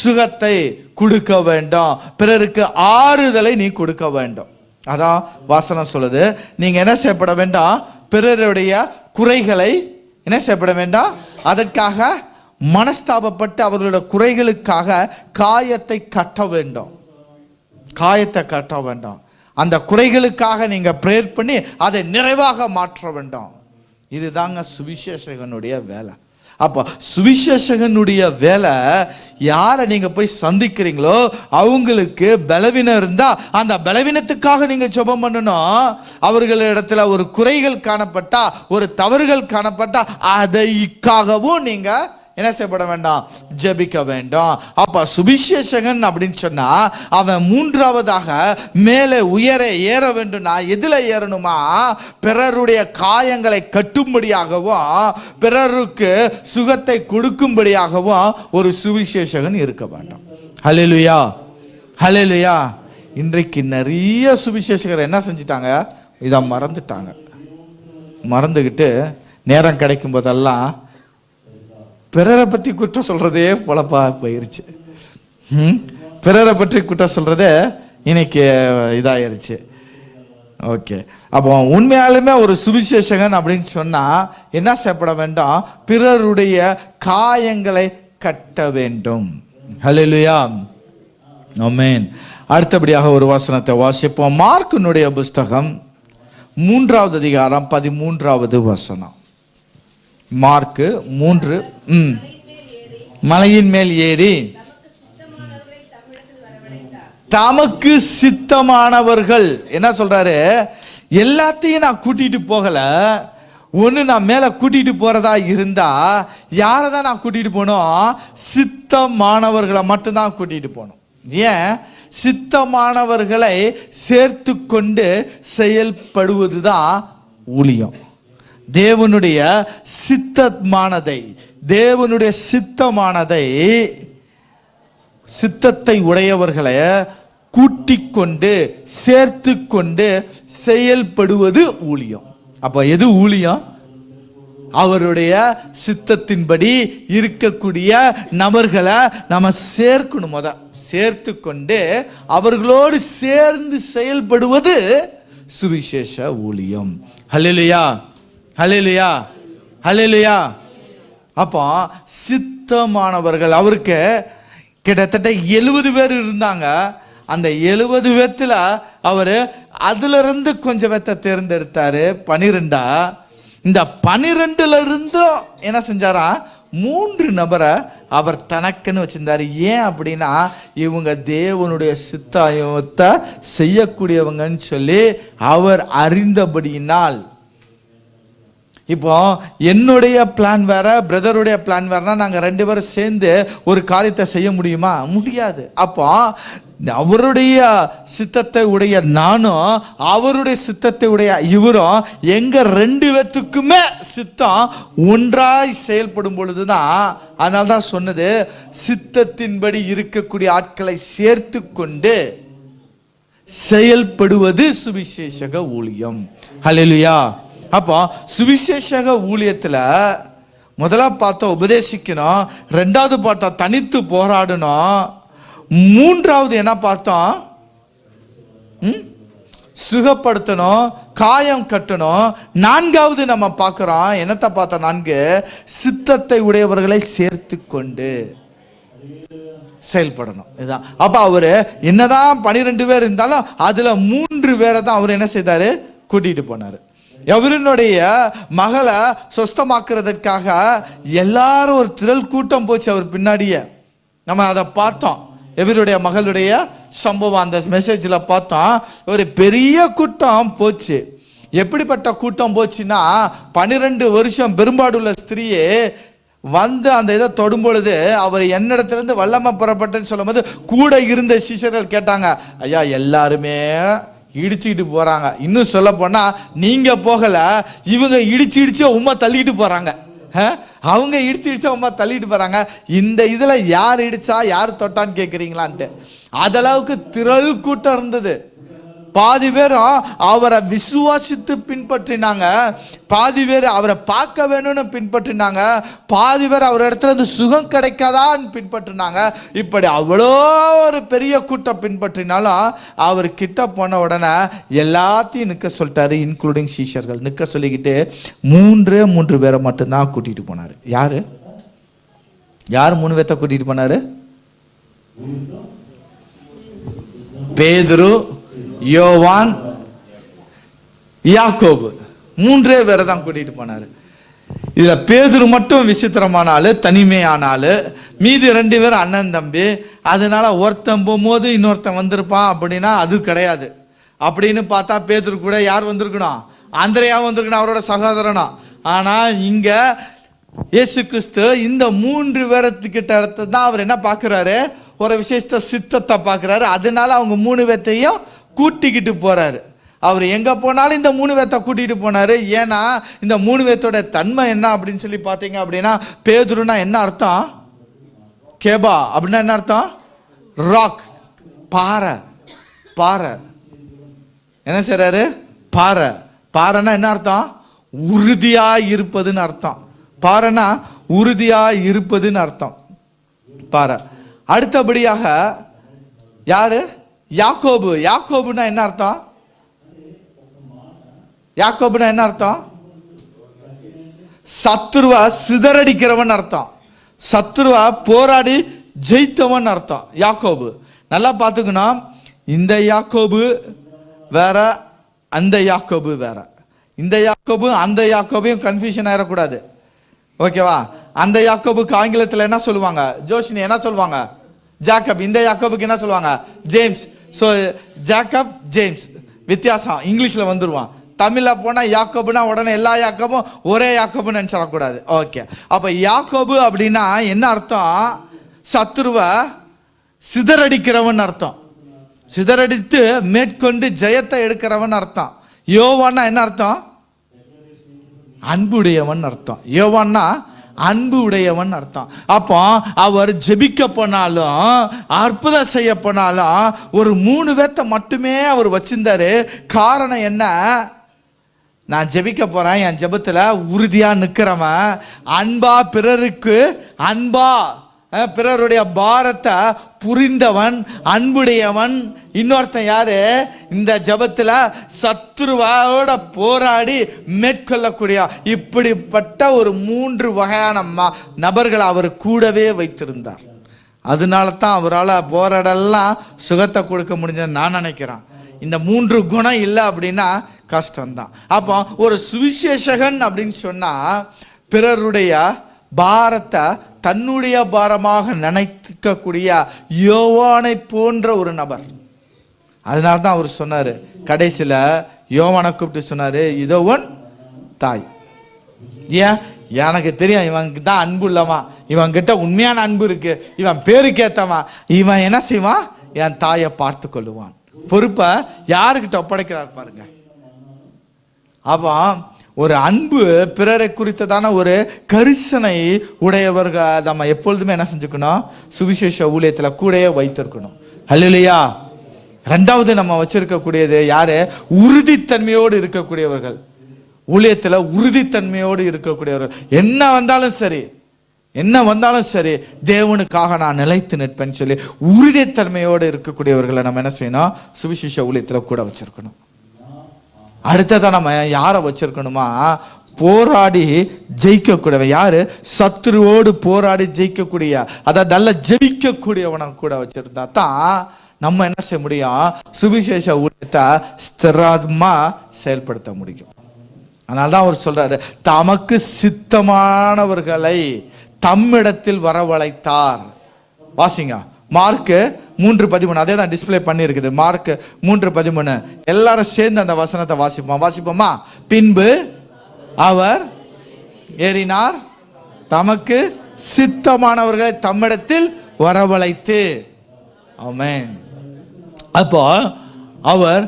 சுகத்தை கொடுக்க வேண்டும், பிறருக்கு ஆறுதலை நீ கொடுக்க வேண்டும். அதான் வாசனம் சொல்லுது. நீங்க என்ன செய்யப்பட வேண்டாம்? பிறருடைய குறைகளை என்ன செய்யப்பட வேண்டாம், அதற்காக மனஸ்தாபப்பட்டு அவர்களுடைய குறைகளுக்காக காயத்தை கட்ட வேண்டும், காயத்தை கட்ட வேண்டும். அந்த குறைகளுக்காக நீங்க பிரேயர் பண்ணி அதை நிறைவாக மாற்ற வேண்டும். இதுதாங்க சுவிசேஷகனுடைய வேலை. அப்போ சுவிசேஷகனுடைய வேலை, யாரை நீங்க போய் சந்திக்கிறீங்களோ அவங்களுக்கு பலவீனம் இருந்தா அந்த பலவீனத்துக்காக நீங்க ஜெபம் பண்ணணும். அவர்களிடத்துல ஒரு குறைகள் காணப்பட்டா, ஒரு தவறுகள் காணப்பட்டா அதைக்காகவும் நீங்க என்ன செய்யப்பட வேண்டாம், ஜெபிக்க வேண்டும். அப்ப சுவிசேஷகன் அப்படின்னு சொன்னா அவன் மூன்றாவதாக மேலே உயர ஏற வேண்டும்னா எதுல ஏறணுமா? பிறருடைய காயங்களை கட்டும்படியாகவும் பிறருக்கு சுகத்தை கொடுக்கும்படியாகவும் ஒரு சுவிசேஷகன் இருக்க வேண்டும். ஹல்லேலூயா, ஹல்லேலூயா. இன்றைக்கு நிறைய சுவிசேஷகர் என்ன செஞ்சிட்டாங்க, இதை மறந்துட்டாங்க. மறந்துக்கிட்டு நேரம் கிடைக்கும் போதெல்லாம் பிறரை பற்றி குற்றம் சொல்றதே பொழப்பா போயிருச்சு. பிறரை பற்றி குற்றம் சொல்றதே இன்னைக்கு இதாயிருச்சு. ஓகே, அப்போ உண்மையாலுமே ஒரு சுவிசேஷகன் அப்படின்னு சொன்னா என்ன செய்யப்பட வேண்டும்? பிறருடைய காயங்களை கட்ட வேண்டும். ஹல்லேலூயா, ஆமென். அடுத்தபடியாக ஒரு வசனத்தை வாசிப்போம். மார்க்கினுடைய புஸ்தகம் 3வது அதிகாரம் 13வது வசனம். மார்க்கு 3. மலையின் மேல் ஏறி தமக்கு சித்தமானவர்கள் என்ன சொல்றாரு? எல்லாத்தையும் நான் கூட்டிட்டு போகல, ஒன்று நான் மேலே கூட்டிட்டு போறதா இருந்தா யாரை தான் நான் கூட்டிட்டு போனோம்? சித்தமானவர்களை மட்டும்தான் கூட்டிட்டு போனோம். ஏன்? சித்தமானவர்களை சேர்த்து கொண்டு செயல்படுவதுதான் ஊழியம். தேவனுடைய சித்தமானதை, தேவனுடைய சித்தமானதை, சித்தத்தை உடையவர்களை கூட்டிக் கொண்டு சேர்த்து கொண்டு செயல்படுவது ஊழியம். அப்ப எது ஊழியம்? அவருடைய சித்தத்தின்படி இருக்கக்கூடிய நபர்களை நம்ம சேர்க்கணும். சேர்த்து கொண்டு அவர்களோடு சேர்ந்து செயல்படுவது சுவிசேஷ ஊழியம். ஹல்லேலூயா, ஹல்லேலூயா, ஹல்லேலூயா. அப்போ சித்தமானவர்கள், அவருக்கு கிட்டத்தட்ட 70 பேர் இருந்தாங்க. அந்த 70 பேத்துல அவர் அதுல இருந்து கொஞ்சம் பேத்தை தேர்ந்தெடுத்தாரு, 12. இந்த 12ல இருந்தும் என்ன செஞ்சாரா? 3 நபரை அவர் தனக்குன்னு வச்சிருந்தாரு. ஏன் அப்படின்னா இவங்க தேவனுடைய சித்தத்தை செய்யக்கூடியவங்கன்னு சொல்லி அவர் அறிந்தபடியினால். இப்போ என்னுடைய பிளான் வேற, பிரதருடைய பிளான் வேறனா நாங்கள் 2 பேரும் சேர்ந்து ஒரு காரியத்தை செய்ய முடியுமா? முடியாது. அப்போ அவருடைய சித்தத்தை உடைய நானும் அவருடைய சித்தத்தை உடைய இவரும் எங்க 2 பேத்துக்குமே சித்தம் ஒன்றாய் செயல்படும் பொழுதுதான். அதனால தான் சொன்னது, சித்தத்தின்படி இருக்கக்கூடிய ஆட்களை சேர்த்து கொண்டு செயல்படுவது சுவிசேஷக ஊழியம். ஹல்லேலூயா. அப்போ சுவிசேஷக ஊழியத்துல முதலாவது பார்த்தோம் உபதேசிக்கணும், ரெண்டாவது பார்த்தோம் தனித்து போராடணும், மூன்றாவது என்ன பார்த்தோம்? சுகப்படுத்தணும், காயம் கட்டணும். நான்காவது நம்ம பார்க்கிறோம், என்னத்தை பார்த்தோம்? 4 சித்தத்தை உடையவர்களை சேர்த்து கொண்டு செயல்படணும். இதுதான். அப்ப அவரு என்னதான் 12 பேர் இருந்தாலும் அதுல 3 பேரை தான் அவர் என்ன செய்தாரு? கூட்டிட்டு போனாரு. எவருடைய மகளை சொஸ்தமாக்குறதுக்காக எல்லாரும் ஒரு திரள் கூட்டம் போச்சு அவர் பின்னாடியே. நம்ம அதை பார்த்தோம். எவருடைய மகளுடைய சம்பவம் அந்த மெசேஜ்ல பார்த்தோம். ஒரு பெரிய கூட்டம் போச்சு. எப்படிப்பட்ட கூட்டம் போச்சுன்னா, 12 வருஷம் பெரும்பாடுள்ள ஸ்திரீயே வந்து அந்த இதை தொடும் பொழுது அவர் என்னிடத்திலிருந்து வல்லமை புறப்பட்டேன்னு சொல்லும் போது கூட இருந்த சீஷர்கள் கேட்டாங்க, ஐயா எல்லாருமே இடிச்சுக்கிட்டு போறாங்க, இன்னும் சொல்ல போனா நீங்க போகல, இவங்க இடிச்சு உமா தள்ளிட்டு போறாங்க, அவங்க இடிச்சு உமா தள்ளிட்டு போறாங்க, இந்த இதுல யார் இடிச்சா யார் தொட்டான்னு கேட்குறீங்களான்ட்டு அதளவுக்கு திரள் கூட்டம் இருந்தது. பாதி பேரும் அவரை விசுவாசித்து பின்பற்றினாங்க, பாதி பேர் அவரை பார்க்க வேணும்னு பின்பற்றினாங்க, பாதி பேர் அவர் இடத்துல இருந்து சுகம் கிடைக்காதான்னு பின்பற்றினாங்க. இப்படி அவ்வளோ ஒரு பெரிய கூட்டம் பின்பற்றினாலும் அவர் கிட்ட போன உடனே எல்லாத்தையும் நிற்க சொல்லிட்டாரு, இன்க்ளூடிங் சீஷர்கள் நிற்க சொல்லிக்கிட்டு 3 பேரை மட்டும்தான் கூட்டிட்டு போனாரு. யாரு 3 பேர்த்த கூட்டிட்டு போனாரு? பேதுரு, யோவான், யாக்கோபு, 3 பேரை தான் கூட்டிட்டு போனாரு. இதுல பேதுரு மட்டும் விசித்திரமான ஆளு, தனிமையான ஆளு. மீதி 2 பேர் அண்ணன் தம்பி. அதனால ஒருத்தன் போகும்போது இன்னொருத்தன் வந்திருப்பான் அப்படின்னா அது கிடையாது. அப்படின்னு பார்த்தா பேதுரு கூட யார் வந்திருக்கணும்? அந்திரேயா வந்திருக்கணும், அவரோட சகோதரனா. ஆனா இங்க இயேசு கிறிஸ்து இந்த 3 பேரத்துக்கிட்ட இடத்த தான் அவர் என்ன பார்க்கிறாரு? ஒரு விசேஷ சித்தத்தை பார்க்கிறாரு. அதனால அவங்க 3 பேர்த்தையும் கூட்டிக்கிட்டு போறாரு. அவர் எங்க போனாலும் இந்த 3 பேர்த்த கூட்டிட்டு போனாரு. ஏன்னா இந்த 3 பேர்த்தோட தன்மை என்ன அப்படின்னு சொல்லி பார்த்தீங்க அப்படின்னா, பேதுருனா என்ன அர்த்தம்? கேபா அப்படின்னா என்ன அர்த்தம்? ராக், பாறை. பாறை என்ன செய்றாரு? பாறை. பாறைன்னா என்ன அர்த்தம்? உறுதியா இருப்பதுன்னு அர்த்தம். பாறைனா உறுதியா இருப்பதுன்னு அர்த்தம். பாறை. அடுத்தபடியாக யாரு? யாக்கோபு. யாக்கோபுனா என்ன அர்த்தம்? யாக்கோபுனா என்ன அர்த்தம்? சத்துருவ சிதறடிக்கிறவன் அர்த்தம். சத்துருவ போராடி ஜெயித்தவன் அர்த்தம் யாக்கோபு. நல்லா பார்த்துக்கணும், இந்த யாக்கோபு வேற, அந்த யாக்கோபு வேற. இந்த யாக்கோபு அந்த யாக்கோபையும் கன்ஃபியூஷன் ஆயிடக்கூடாது. ஓகேவா? அந்த யாக்கோபுக்கு ஆங்கிலத்தில் என்ன சொல்லுவாங்க? ஜோஷினி என்ன சொல்லுவாங்க? ஜாக்கப். இந்த யாக்கோபுக்கு என்ன சொல்லுவாங்க? ஜேம்ஸ். ஸோ ஜாக்கப், ஜேம்ஸ் வித்தியாசம் இங்கிலீஷில் வந்துடுவான். தமிழில் போனால் யாக்கோபுனா உடனே எல்லா யாக்கோபும் ஒரே யாக்கோபுன்னு நினச்சிடக்கூடாது. ஓகே, அப்போ யாக்கோபு அப்படின்னா என்ன அர்த்தம்? சத்துருவை சிதறடிக்கிறவன் அர்த்தம். சிதறடித்து மேற்கொண்டு ஜெயத்தை எடுக்கிறவன் அர்த்தம். யோவான்னா என்ன அர்த்தம்? அன்புடையவன் அர்த்தம். யோவான்னா அன்பு உடையவன் அர்த்தம். அப்போ அவர் ஜெபிக்க போனாலும் அற்புதம் செய்ய போனாலும் ஒரு 3 பேர்த்த மட்டுமே அவர் வச்சிருந்தாரு. காரணம் என்ன? நான் ஜெபிக்க போறேன், என் ஜெபத்துல உறுதியா நிக்கிறவன், அன்பா பிறருக்கு அன்பா பிறருடைய பாரத்தை புரிந்தவன், அன்புடையவன். இன்னொருத்தன் யாரு? இந்த ஜபத்துல சத்துருவோட போராடி மேற்கொள்ளக்கூடிய இப்படிப்பட்ட ஒரு 3 வகையான நபர்களை அவர் கூடவே வைத்திருந்தார். அதனால தான் அவரால் போராடெல்லாம் சுகத்தை கொடுக்க முடிஞ்சதுன்னு நான் நினைக்கிறேன். இந்த 3 குணம் இல்லை அப்படின்னா கஷ்டம்தான். அப்போ ஒரு சுவிசேஷகன் அப்படின்னு சொன்னா பிறருடைய பாரத்தை தன்னுடைய பாரமாக நினைக்கக்கூடிய யோவானை போன்ற ஒரு நபர். அதனால தான் அவர் சொன்னாரு, கடைசியில் யோவானை கூப்பிட்டு சொன்னாரு, இதோவன் தாய். ஏன்? எனக்கு தெரியும் இவன் தான் அன்பு இல்லவன், இவன் கிட்ட உண்மையான அன்பு இருக்கு, இவன் பேருக்கேத்தவன், இவன் என்ன செய்வான்? என் தாயை பார்த்து கொள்ளுவான். பொறுப்பை யாருக்கிட்ட ஒப்படைக்கிறார் பாருங்க. அப்போ ஒரு அன்பு பிறரை குறித்ததான ஒரு கரிசனை உடையவர்கள் நம்ம எப்பொழுதுமே என்ன செஞ்சுக்கணும்? சுவிசேஷ ஊழியத்தில் கூடயே வைத்திருக்கணும். ஹல்லேலூயா. 2வது நம்ம வச்சிருக்கக்கூடியது யாரு? உறுதித்தன்மையோடு இருக்கக்கூடியவர்கள். ஊழியத்துல உறுதித்தன்மையோடு இருக்கக்கூடியவர்கள். என்ன வந்தாலும் சரி தேவனுக்காக நான் நிலைத்து நிற்பேன்னு சொல்லி உறுதித்தன்மையோடு இருக்கக்கூடியவர்களை நம்ம என்ன செய்யணும்? சுவிசேஷ ஊழியத்துல கூட வச்சிருக்கணும். அடுத்ததான் நம்ம யாரை வச்சிருக்கணுமா? போராடி ஜெயிக்கக்கூடியவன். யாரு? சத்துருவோடு போராடி ஜெயிக்கக்கூடிய, அதாவது நல்ல ஜெயிக்கக்கூடியவனை கூட வச்சிருந்தா தான் நம்ம என்ன செய்ய முடியும்? சுவிசேஷ ஊழியத்தை ஸ்திரமா செயல்படுத்த முடியும். அதனால்தான் அவர் சொல்றாரு, தமக்கு சித்தமானவர்களை தம்மிடத்தில் வரவழைத்தார். வாசிங்க மார்க் 3:13. அதே தான் டிஸ்பிளே பண்ணி இருக்குது. மார்க் 3:13. எல்லாரும் சேர்ந்து அந்த வசனத்தை வாசிப்போமா? பின்பு அவர் ஏறினார், தமக்கு சித்தமானவர்களை தம்மிடத்தில் வரவழைத்து. ஆமென். அப்போ அவர்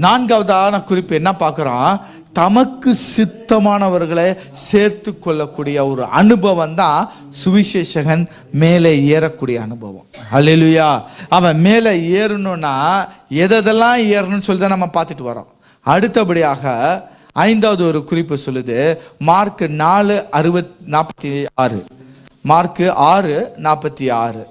நான்காவதான குறிப்பு என்ன பார்க்கிறோம்? தமக்கு சித்தமானவர்களை சேர்த்து கொள்ளக்கூடிய ஒரு அனுபவம் தான் சுவிசேஷகன் மேலே ஏறக்கூடிய அனுபவம். ஹல்லேலூயா. அவன் மேலே ஏறணும்னா எதெல்லாம் ஏறணும்னு சொல்லி தான் நம்ம பார்த்துட்டு வரோம். அடுத்தபடியாக 5வது ஒரு குறிப்பு சொல்லுது. மார்க் 4:46. மார்க் 6:46.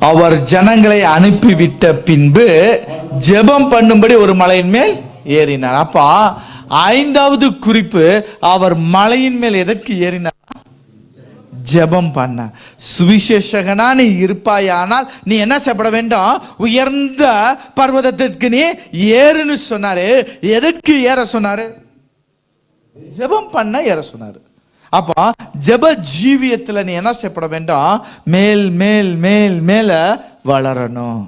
அவர் ஜனங்களை அனுப்பிவிட்ட பின்பு ஜெபம் பண்ணும்படி ஒரு மலையின் மேல் ஏறினார். அப்ப 5வது குறிப்பு, அவர் மலையின் மேல் எதற்கு ஏறினார்? ஜெபம் பண்ண. சுவிசேஷகனா நீ இருப்பாயானால் நீ என்ன செய்யப்பட வேண்டும்? உயர்ந்த பர்வதத்திற்கு நீ ஏறுன்னு சொன்னாரு. எதற்கு ஏற சொன்னாரு? ஜெபம் பண்ண ஏற சொன்னாரு. அப்போ ஜெப ஜீவியத்துல நீ என்ன செய்யப்பட வேண்டும்? மேல் மேல் மேல் மேல வளரணும்.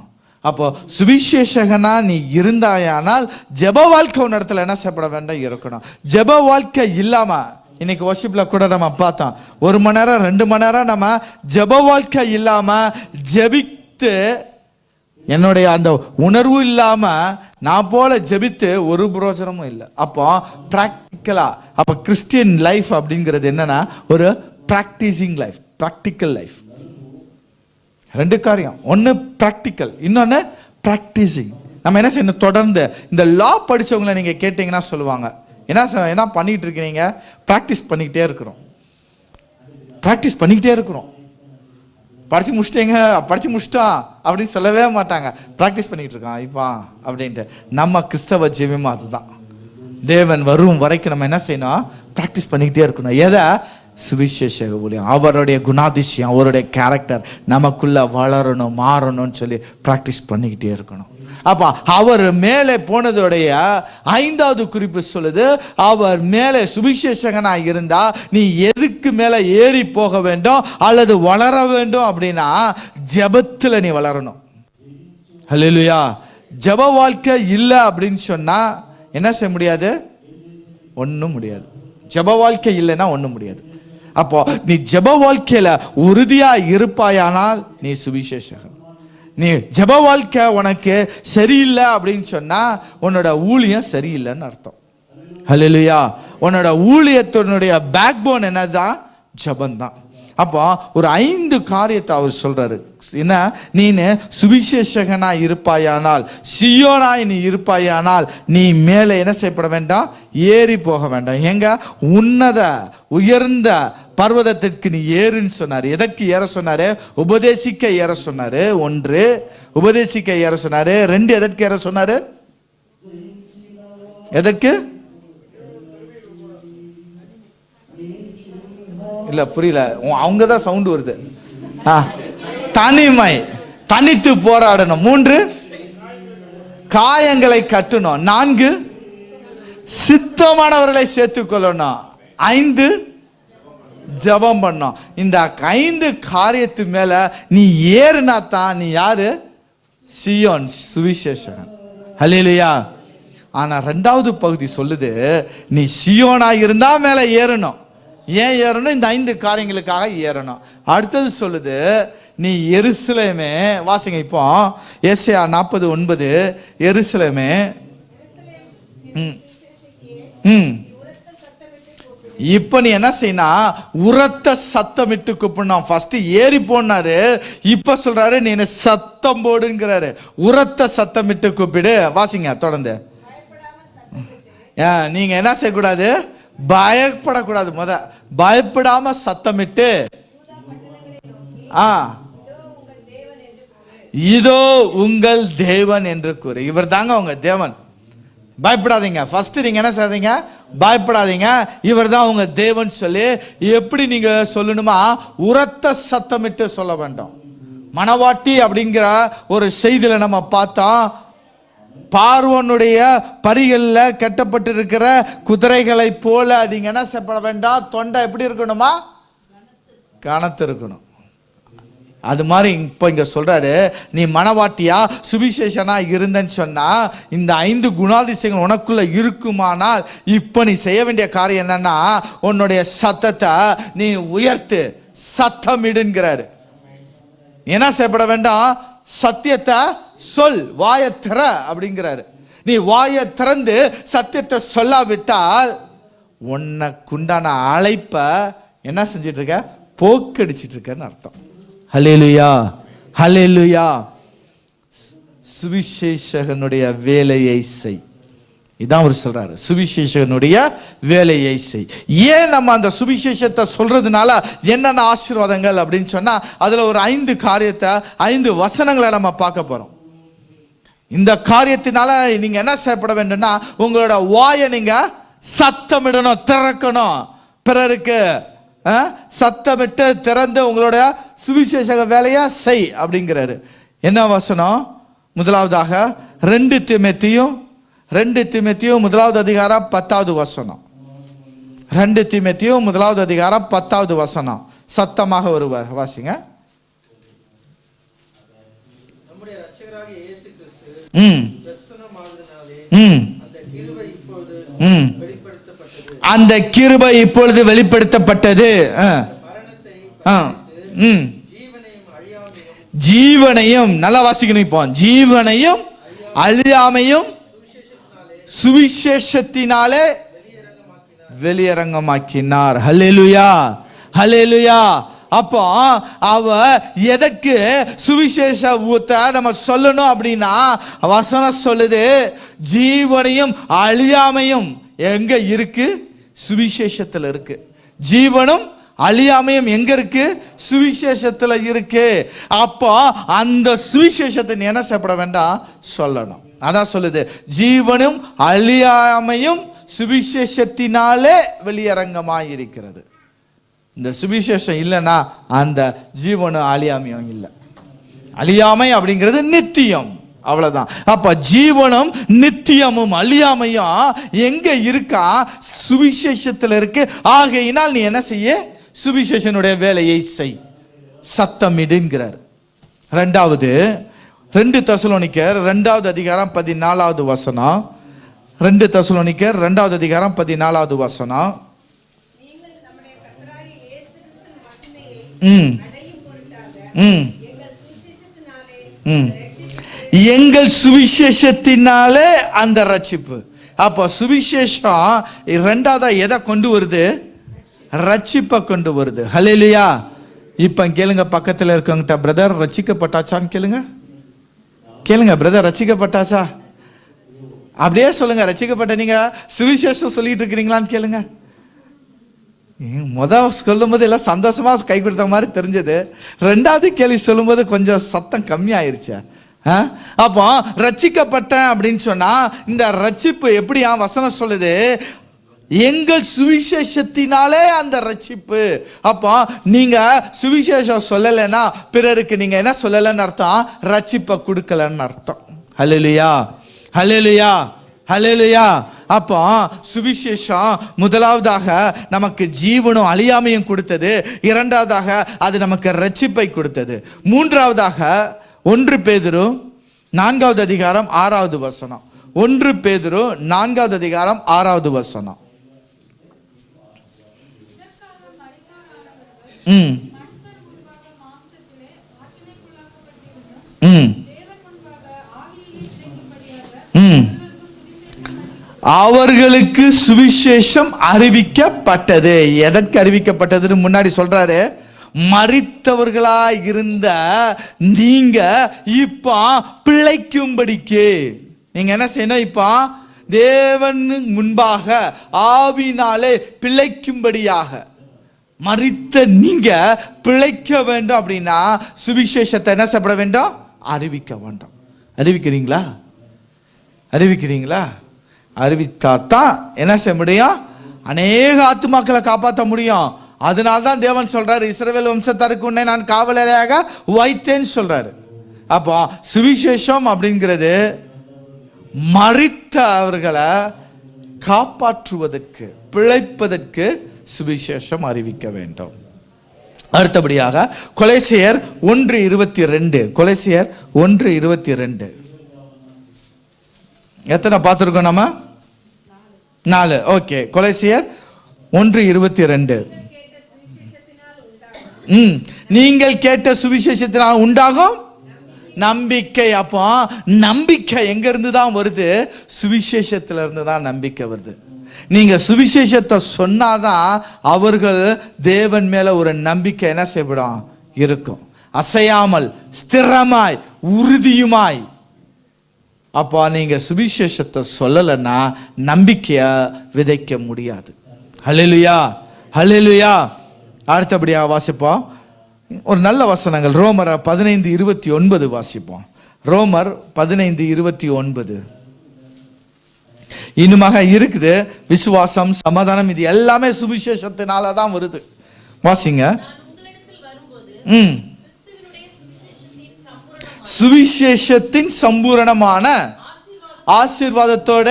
அப்போ சுவிசேஷகனா நீ இருந்தாயானால் ஜெப வாழ்க்கை உன் இடத்துல என்ன செய்யப்பட வேண்டும்? இருக்கணும். ஜெப வாழ்க்கை இல்லாம, இன்னைக்கு வர்ஷிப்ல கூட நம்ம பார்த்தோம், 1 மணி நேரம் 2 மணி நேரம் நம்ம ஜெப வாழ்க்கை இல்லாம ஜெபித்து, என்னுடைய அந்த உணர்வு இல்லாம நான் போல ஜெபித்து ஒரு பிரயோஜனமும் இல்லை. அப்போ பிராக்டிக்கலா, அப்போ கிறிஸ்டியன் லைஃப் அப்படிங்கிறது என்னன்னா ஒரு பிராக்டிசிங் லைஃப், ப்ராக்டிக்கல் லைஃப். 2 காரியம். ஒன்று ப்ராக்டிக்கல், இன்னொன்று ப்ராக்டிசிங். நம்ம என்ன செய்யணும்? தொடர்ந்து இந்த லா படித்தவங்களை நீங்கள் கேட்டிங்கன்னா சொல்லுவாங்க, என்ன பண்ணிட்டு இருக்கீங்க? ப்ராக்டிஸ் பண்ணிக்கிட்டே இருக்கிறோம். படித்து முடிச்சிட்டோம் அப்படின்னு சொல்லவே மாட்டாங்க. ப்ராக்டிஸ் பண்ணிட்டு இருக்கான் இப்போ அப்படின்ட்டு. நம்ம கிறிஸ்தவ ஜீவியமும் அதுதான். தேவன் வரும் வரைக்கும் நம்ம என்ன செய்யணும்? ப்ராக்டிஸ் பண்ணிக்கிட்டே இருக்கணும். எதை? சுவிசேஷ ஊழியம். அவருடைய குணாதிசயம், அவருடைய கேரக்டர் நமக்குள்ள வளரணும், மாறணும்னு சொல்லி ப்ராக்டிஸ் பண்ணிக்கிட்டே இருக்கணும். அப்ப அவர் மேலே போனதுடைய 5வது குறிப்பு சொல்லுது, அவர் மேலே சுவிசேஷகனா இருந்தா நீ எதுக்கு மேலே ஏறி போக வேண்டும் அல்லது வளர வேண்டும் அப்படின்னா ஜெபத்துல நீ வளரணும். ஹல்லேலூயா. ஜெப வாழ்க்கை இல்லை அப்படின்னு சொன்னா என்ன செய்ய முடியாது? ஒன்றும் முடியாது. ஜெப வாழ்க்கை இல்லைன்னா ஒன்றும் முடியாது. அப்போ நீ ஜெப வாழ்க்கையில உறுதியா இருப்பாயானால் நீ சுவிசேஷகன். நீ ஜெப வாழ்க்கை உனக்கு சரியில்லை அப்படின்னு சொன்னா உன்னோட ஊழியம் சரியில்லைன்னு அர்த்தம். ஹல்லேலூயா. உன்னோட ஊழியத்தினுடைய பேக் போன் என்னதான்? ஜெபந்தான். அப்போ ஒரு 5 காரியத்தை அவர் சொல்றாரு. என்ன? நீனு சுவிசேஷகனா இருப்பாயானால், சியோனாய் நீ இருப்பாயானால் நீ மேலே என்ன செய்யப்பட வேண்டாம்? ஏறி போக வேண்டாம். எங்க? உன்னத உயர்ந்த பர்வதத்திற்கு நீ ஏறுன்னு சொன்னாரு. எதற்கு ஏற சொன்னாரு? உபதேசிக்க ஏற சொன்னாரு. 1 உபதேசிக்க ஏற சொன்னாரு. 2 எதற்கு ஏற சொன்னாரு? எதற்கு? இல்ல புரியல, அவங்க தான் சவுண்ட் வருது. தனிமை, தனித்து போராடணும். 3 காயங்களை கட்டணும். 4 சித்தமானவர்களை சேர்த்துக்கொள்ளணும். 5 ஜெபம் பண்ணோம். இந்த 5 காரியத்து மேல நீ ஏறுனா தான் நீ யாரு? சியோன், சுவிசேஷகன். ஹல்லேலூயா. ஆனா 2வது பகுதி சொல்லுது, நீ சியோனா இருந்தா மேல ஏறணும். ஏன் ஏறணும்? இந்த 5 காரியங்களுக்காக ஏறணும். அடுத்தது சொல்லுது, நீ எருசலேமே, வாசிங்க இப்போ ஏசாயா 40:9. எருசலேமே இப்ப நீ என்ன செய்யணும், உரத்த சத்தமிட்டு கூப்பிடணும். ஃபர்ஸ்ட் ஏறி போனாரு, இப்ப சொல்றாரு நீ சத்தம் போடுங்கிறாரு. உரத்த சத்தமிட்டு கூப்பிடு. வாசிங்க தொடர்ந்து. நீங்க என்ன செய்யக்கூடாது, பயப்படக்கூடாது. பயப்படாம சத்தமிட்டு இதோ உங்கள் தேவன் என்று கூறு. இவர் தாங்க உங்க தேவன். பயப்படாதீங்க. ஃபர்ஸ்ட் நீங்க என்ன செய்றீங்க, பயப்படாதீங்க, இவர் தான் உங்க தேவன் சொல்லி எப்படி நீங்க சொல்லணுமா, உரத்த சத்தமிட்டு சொல்ல வேண்டும். மணவாட்டி அப்படிங்கிற ஒரு செய்தியில நம்ம பார்த்தோம், பார்வோனுடைய பரிகளில் கட்டப்பட்டிருக்கிற குதிரைகளை போல நீங்க என்ன செய்யப்பட வேண்டாம், தொண்டை எப்படி இருக்கணுமா, கனத்து இருக்கணும். அது மாதிரி இப்போ இங்க சொல்றாரு, நீ மணவாட்டியா சுவிசேஷனா இருந்தன்னு சொன்னா இந்த 5 குணாதிசயங்கள் உனக்குள்ள இருக்குமானால் இப்போ நீ செய்ய வேண்டிய காரியம் என்னன்னா, உன்னுடைய சத்தத்தை நீ உயர்த்து, சத்தமிடுங்கிறாரு. என்ன செய்யப்பட வேண்டாம், சத்தியத்தை சொல், வாயை திற அப்படிங்கிறாரு. நீ வாயை திறந்து சத்தியத்தை சொல்லாவிட்டால் உனக்குண்டான அழைப்ப என்ன செஞ்சிட்டு இருக்க, போக்கடிச்சிட்டு இருக்கன்னு அர்த்தம். ஹல்லேலூயா, ஹல்லேலூயா. சுவிசேஷகனுடைய வேலையை செய். இதான் அவர் சொல்றாரு, சுவிசேஷகனுடைய வேலையை செய். ஏன் நம்ம அந்த சுவிசேஷத்தை சொல்றதுனால என்னென்ன ஆசீர்வாதங்கள் அப்படின்னு சொன்னா, அதுல ஒரு 5 காரியத்தை 5 வசனங்களை நம்ம பார்க்க போறோம். இந்த காரியத்தினால நீங்க என்ன செய்யப்பட வேண்டும்னா, உங்களோட வாயை நீங்க சத்தமிடணும், திறக்கணும். பிறருக்கு சத்தமிட்டு திறந்து உங்களோட சுவிசேஷக வேலையா செய் அப்படிங்கிறாரு. என்ன வசனம்? முதலாவதாக 2 தீமோத்தேயு 1வது அதிகாரம் 10வது வசனம். 2 தீமோத்தேயு 1வது அதிகாரம் 10வது வசனம். சத்தமாக வருவார், வாசிங்க. நம்முடைய இரட்சகராகிய இயேசு கிறிஸ்து தரிசனமானதினாலே அந்த கிருபை இப்பொழுது வெளிப்படுத்தப்பட்டது. ஜீவனையும் நல்லா வாசிக்கணும். இப்போ ஜீவனையும் அழியாமையும் சுவிசேஷத்தினாலே வெளியரங்கமாக்கினார். ஹல்லேலூயா, ஹல்லேலூயா. அப்போ அவ எதற்கு சுவிசேஷத்தை நம்ம சொல்லணும் அப்படின்னா, வசனம் சொல்லுது ஜீவனையும் அழியாமையும் எங்க இருக்கு, சுவிசேஷத்துல இருக்கு. ஜீவனும் அழியாமையும் எங்க இருக்கு, சுவிசேஷத்துல இருக்கு. அப்போ அந்த சுவிசேஷத்தை என்ன செய்யப்பட வேண்டாம், சொல்லணும். அதான் சொல்லுது, ஜீவனும் அழியாமையும் சுவிசேஷத்தினாலே வெளியரங்கமாய் இருக்கிறது. இந்த சுவிசேஷம் இல்லைன்னா அந்த ஜீவனும் அழியாமையும் இல்லை. அழியாமை அப்படிங்கிறது நித்தியம், அவ்வளவுதான். அப்ப ஜீவனும் நித்தியமும் அழியாமையும் எங்க இருக்கா, சுவிசேஷத்துல இருக்கு. ஆகையினால் நீ என்ன செய்ய, சுவிசேஷனுடைய வேலையை செய், சத்தமிடுங்கிறார். 2 தெசலோனிக்கர் 2வது அதிகாரம் 14வது வசனம். 2 தெசலோனிக்கர் 2வது அதிகாரம் 14வது வசனம். எங்கள் சுவிசேஷத்தினாலே அந்த ரட்சிப்பு. அப்போ சுவிசேஷம் 2வது எதை கொண்டு வருது, ரட்சிப்பை கொண்டு வருது. ஹல்லேலூயா. இப்ப கேளுங்க, பக்கத்தில் இருக்கவங்கிட்ட, பிரதர் ரட்சிக்கப்பட்டாச்சான்னு கேளுங்க. கேளுங்க, பிரதர் ரட்சிக்கப்பட்டாச்சா? அப்படியே சொல்லுங்க, ரட்சிக்கப்பட்ட. நீங்க சுவிசேஷம் சொல்லிட்டு இருக்கிறீங்களான்னு கேளுங்க. சொல்லும் போது எல்லாம் சந்தோஷமா கை கொடுத்த மாதிரி தெரிஞ்சது. 2வது கேள்வி சொல்லும் போது கொஞ்சம் சத்தம் கம்மி ஆயிருச்சு. அப்போ ரட்சிக்கப்பட்டேன் அப்படின்னு சொன்னா இந்த ரட்சிப்பு எப்படியா, வசனம் சொல்லுது எங்கள் சுவிசேஷத்தினாலே அந்த ரட்சிப்பு. அப்போ நீங்க சுவிசேஷம் சொல்லலைன்னா பிறருக்கு நீங்க என்ன சொல்லலைன்னு அர்த்தம், ரட்சிப்பை கொடுக்கலன்னு அர்த்தம். ஹல்லேலூயா, ஹல்லேலூயா, ஹல்லேலூயா. அப்போ சுவிசேஷம் முதலாவதாக நமக்கு ஜீவனும் அழியாமையும் கொடுத்தது. 2வதாக அது நமக்கு ரட்சிப்பை கொடுத்தது. 3வதாக 1 பேதுரு 4வது அதிகாரம் 6வது வசனம். 1 பேதுரு 4வது அதிகாரம் 6வது வசனம். அவர்களுக்கு சுவிசேஷம் அறிவிக்கப்பட்டது. எதற்கு அறிவிக்கப்பட்டதுன்னு முன்னாடி சொல்றாரு. மரித்தவர்களா இருந்த நீங்க இப்ப பிழைக்கும்படிக்கு நீங்க என்ன செய்யணும்? இப்ப தேவன் முன்பாக ஆவினாலே பிழைக்கும்படியாக மரித்த நீங்க பிழைக்க வேண்டும். அப்படின்னா சுவிசேஷத்தை என்ன செய்யப்பட வேண்டும்? அறிவிக்க வேண்டும். அறிவிக்கிறீங்களா? அறிவிக்கிறீங்களா? அறிவித்தாத்தான் என்ன செய்ய முடியும்? அநேக ஆத்துமாக்களை காப்பாற்ற முடியும். அதனால்தான் தேவன் சொல்றாரு, இஸ்ரவேல் வம்சத்தாருக்கு உன்னை நான் காவலாளியாக வைத்தேன்னு சொல்றாரு. அப்போ சுவிசேஷம் அப்படிங்கிறது மரித்தவர்களை காப்பாற்றுவதற்கு, பிழைப்பதற்கு சுவிசேஷம் அறிவிக்க வேண்டும். அடுத்தபடியாக கொலேசியர் 1:22. கொலேசியர் 1:22 எத்தனை பார்த்துருக்கோம் நம்ம? 4. ஓகே, கொலேசியர் 1:22. நீங்கள் கேட்ட சுவிசேஷத்தினால் உண்டாகும் நம்பிக்கை. அப்போ நம்பிக்கை எங்க இருந்து தான் வருது? சுவிசேஷத்துல இருந்து தான் நம்பிக்கை வருது. நீங்க சுவிசேஷத்தை சொன்னாதான் அவர்கள் தேவன் மேல ஒரு நம்பிக்கை என்ன செய்யப்படும்? இருக்கும். அசையாமல், ஸ்திரமாய், உறுதியுமாய். அப்போ நீங்க சுவிசேஷத்தை சொல்லலைன்னா நம்பிக்கைய விதைக்க முடியாது. ஹல்லேலூயா, ஹல்லேலூயா. அடுத்தபடியாக வாசிப்போம் ஒரு நல்ல வசனங்கள். ரோமர் 15:29 வாசிப்போம். ரோமர் 15:29 இன்னுமாக இருக்குது. விசுவாசம், சமாதானம், இது எல்லாமே சுவிசேஷத்தினால தான் வருது. வாசிங்க. சுவிசேஷத்தின் சம்பூரணமான ஆசீர்வாதத்தோட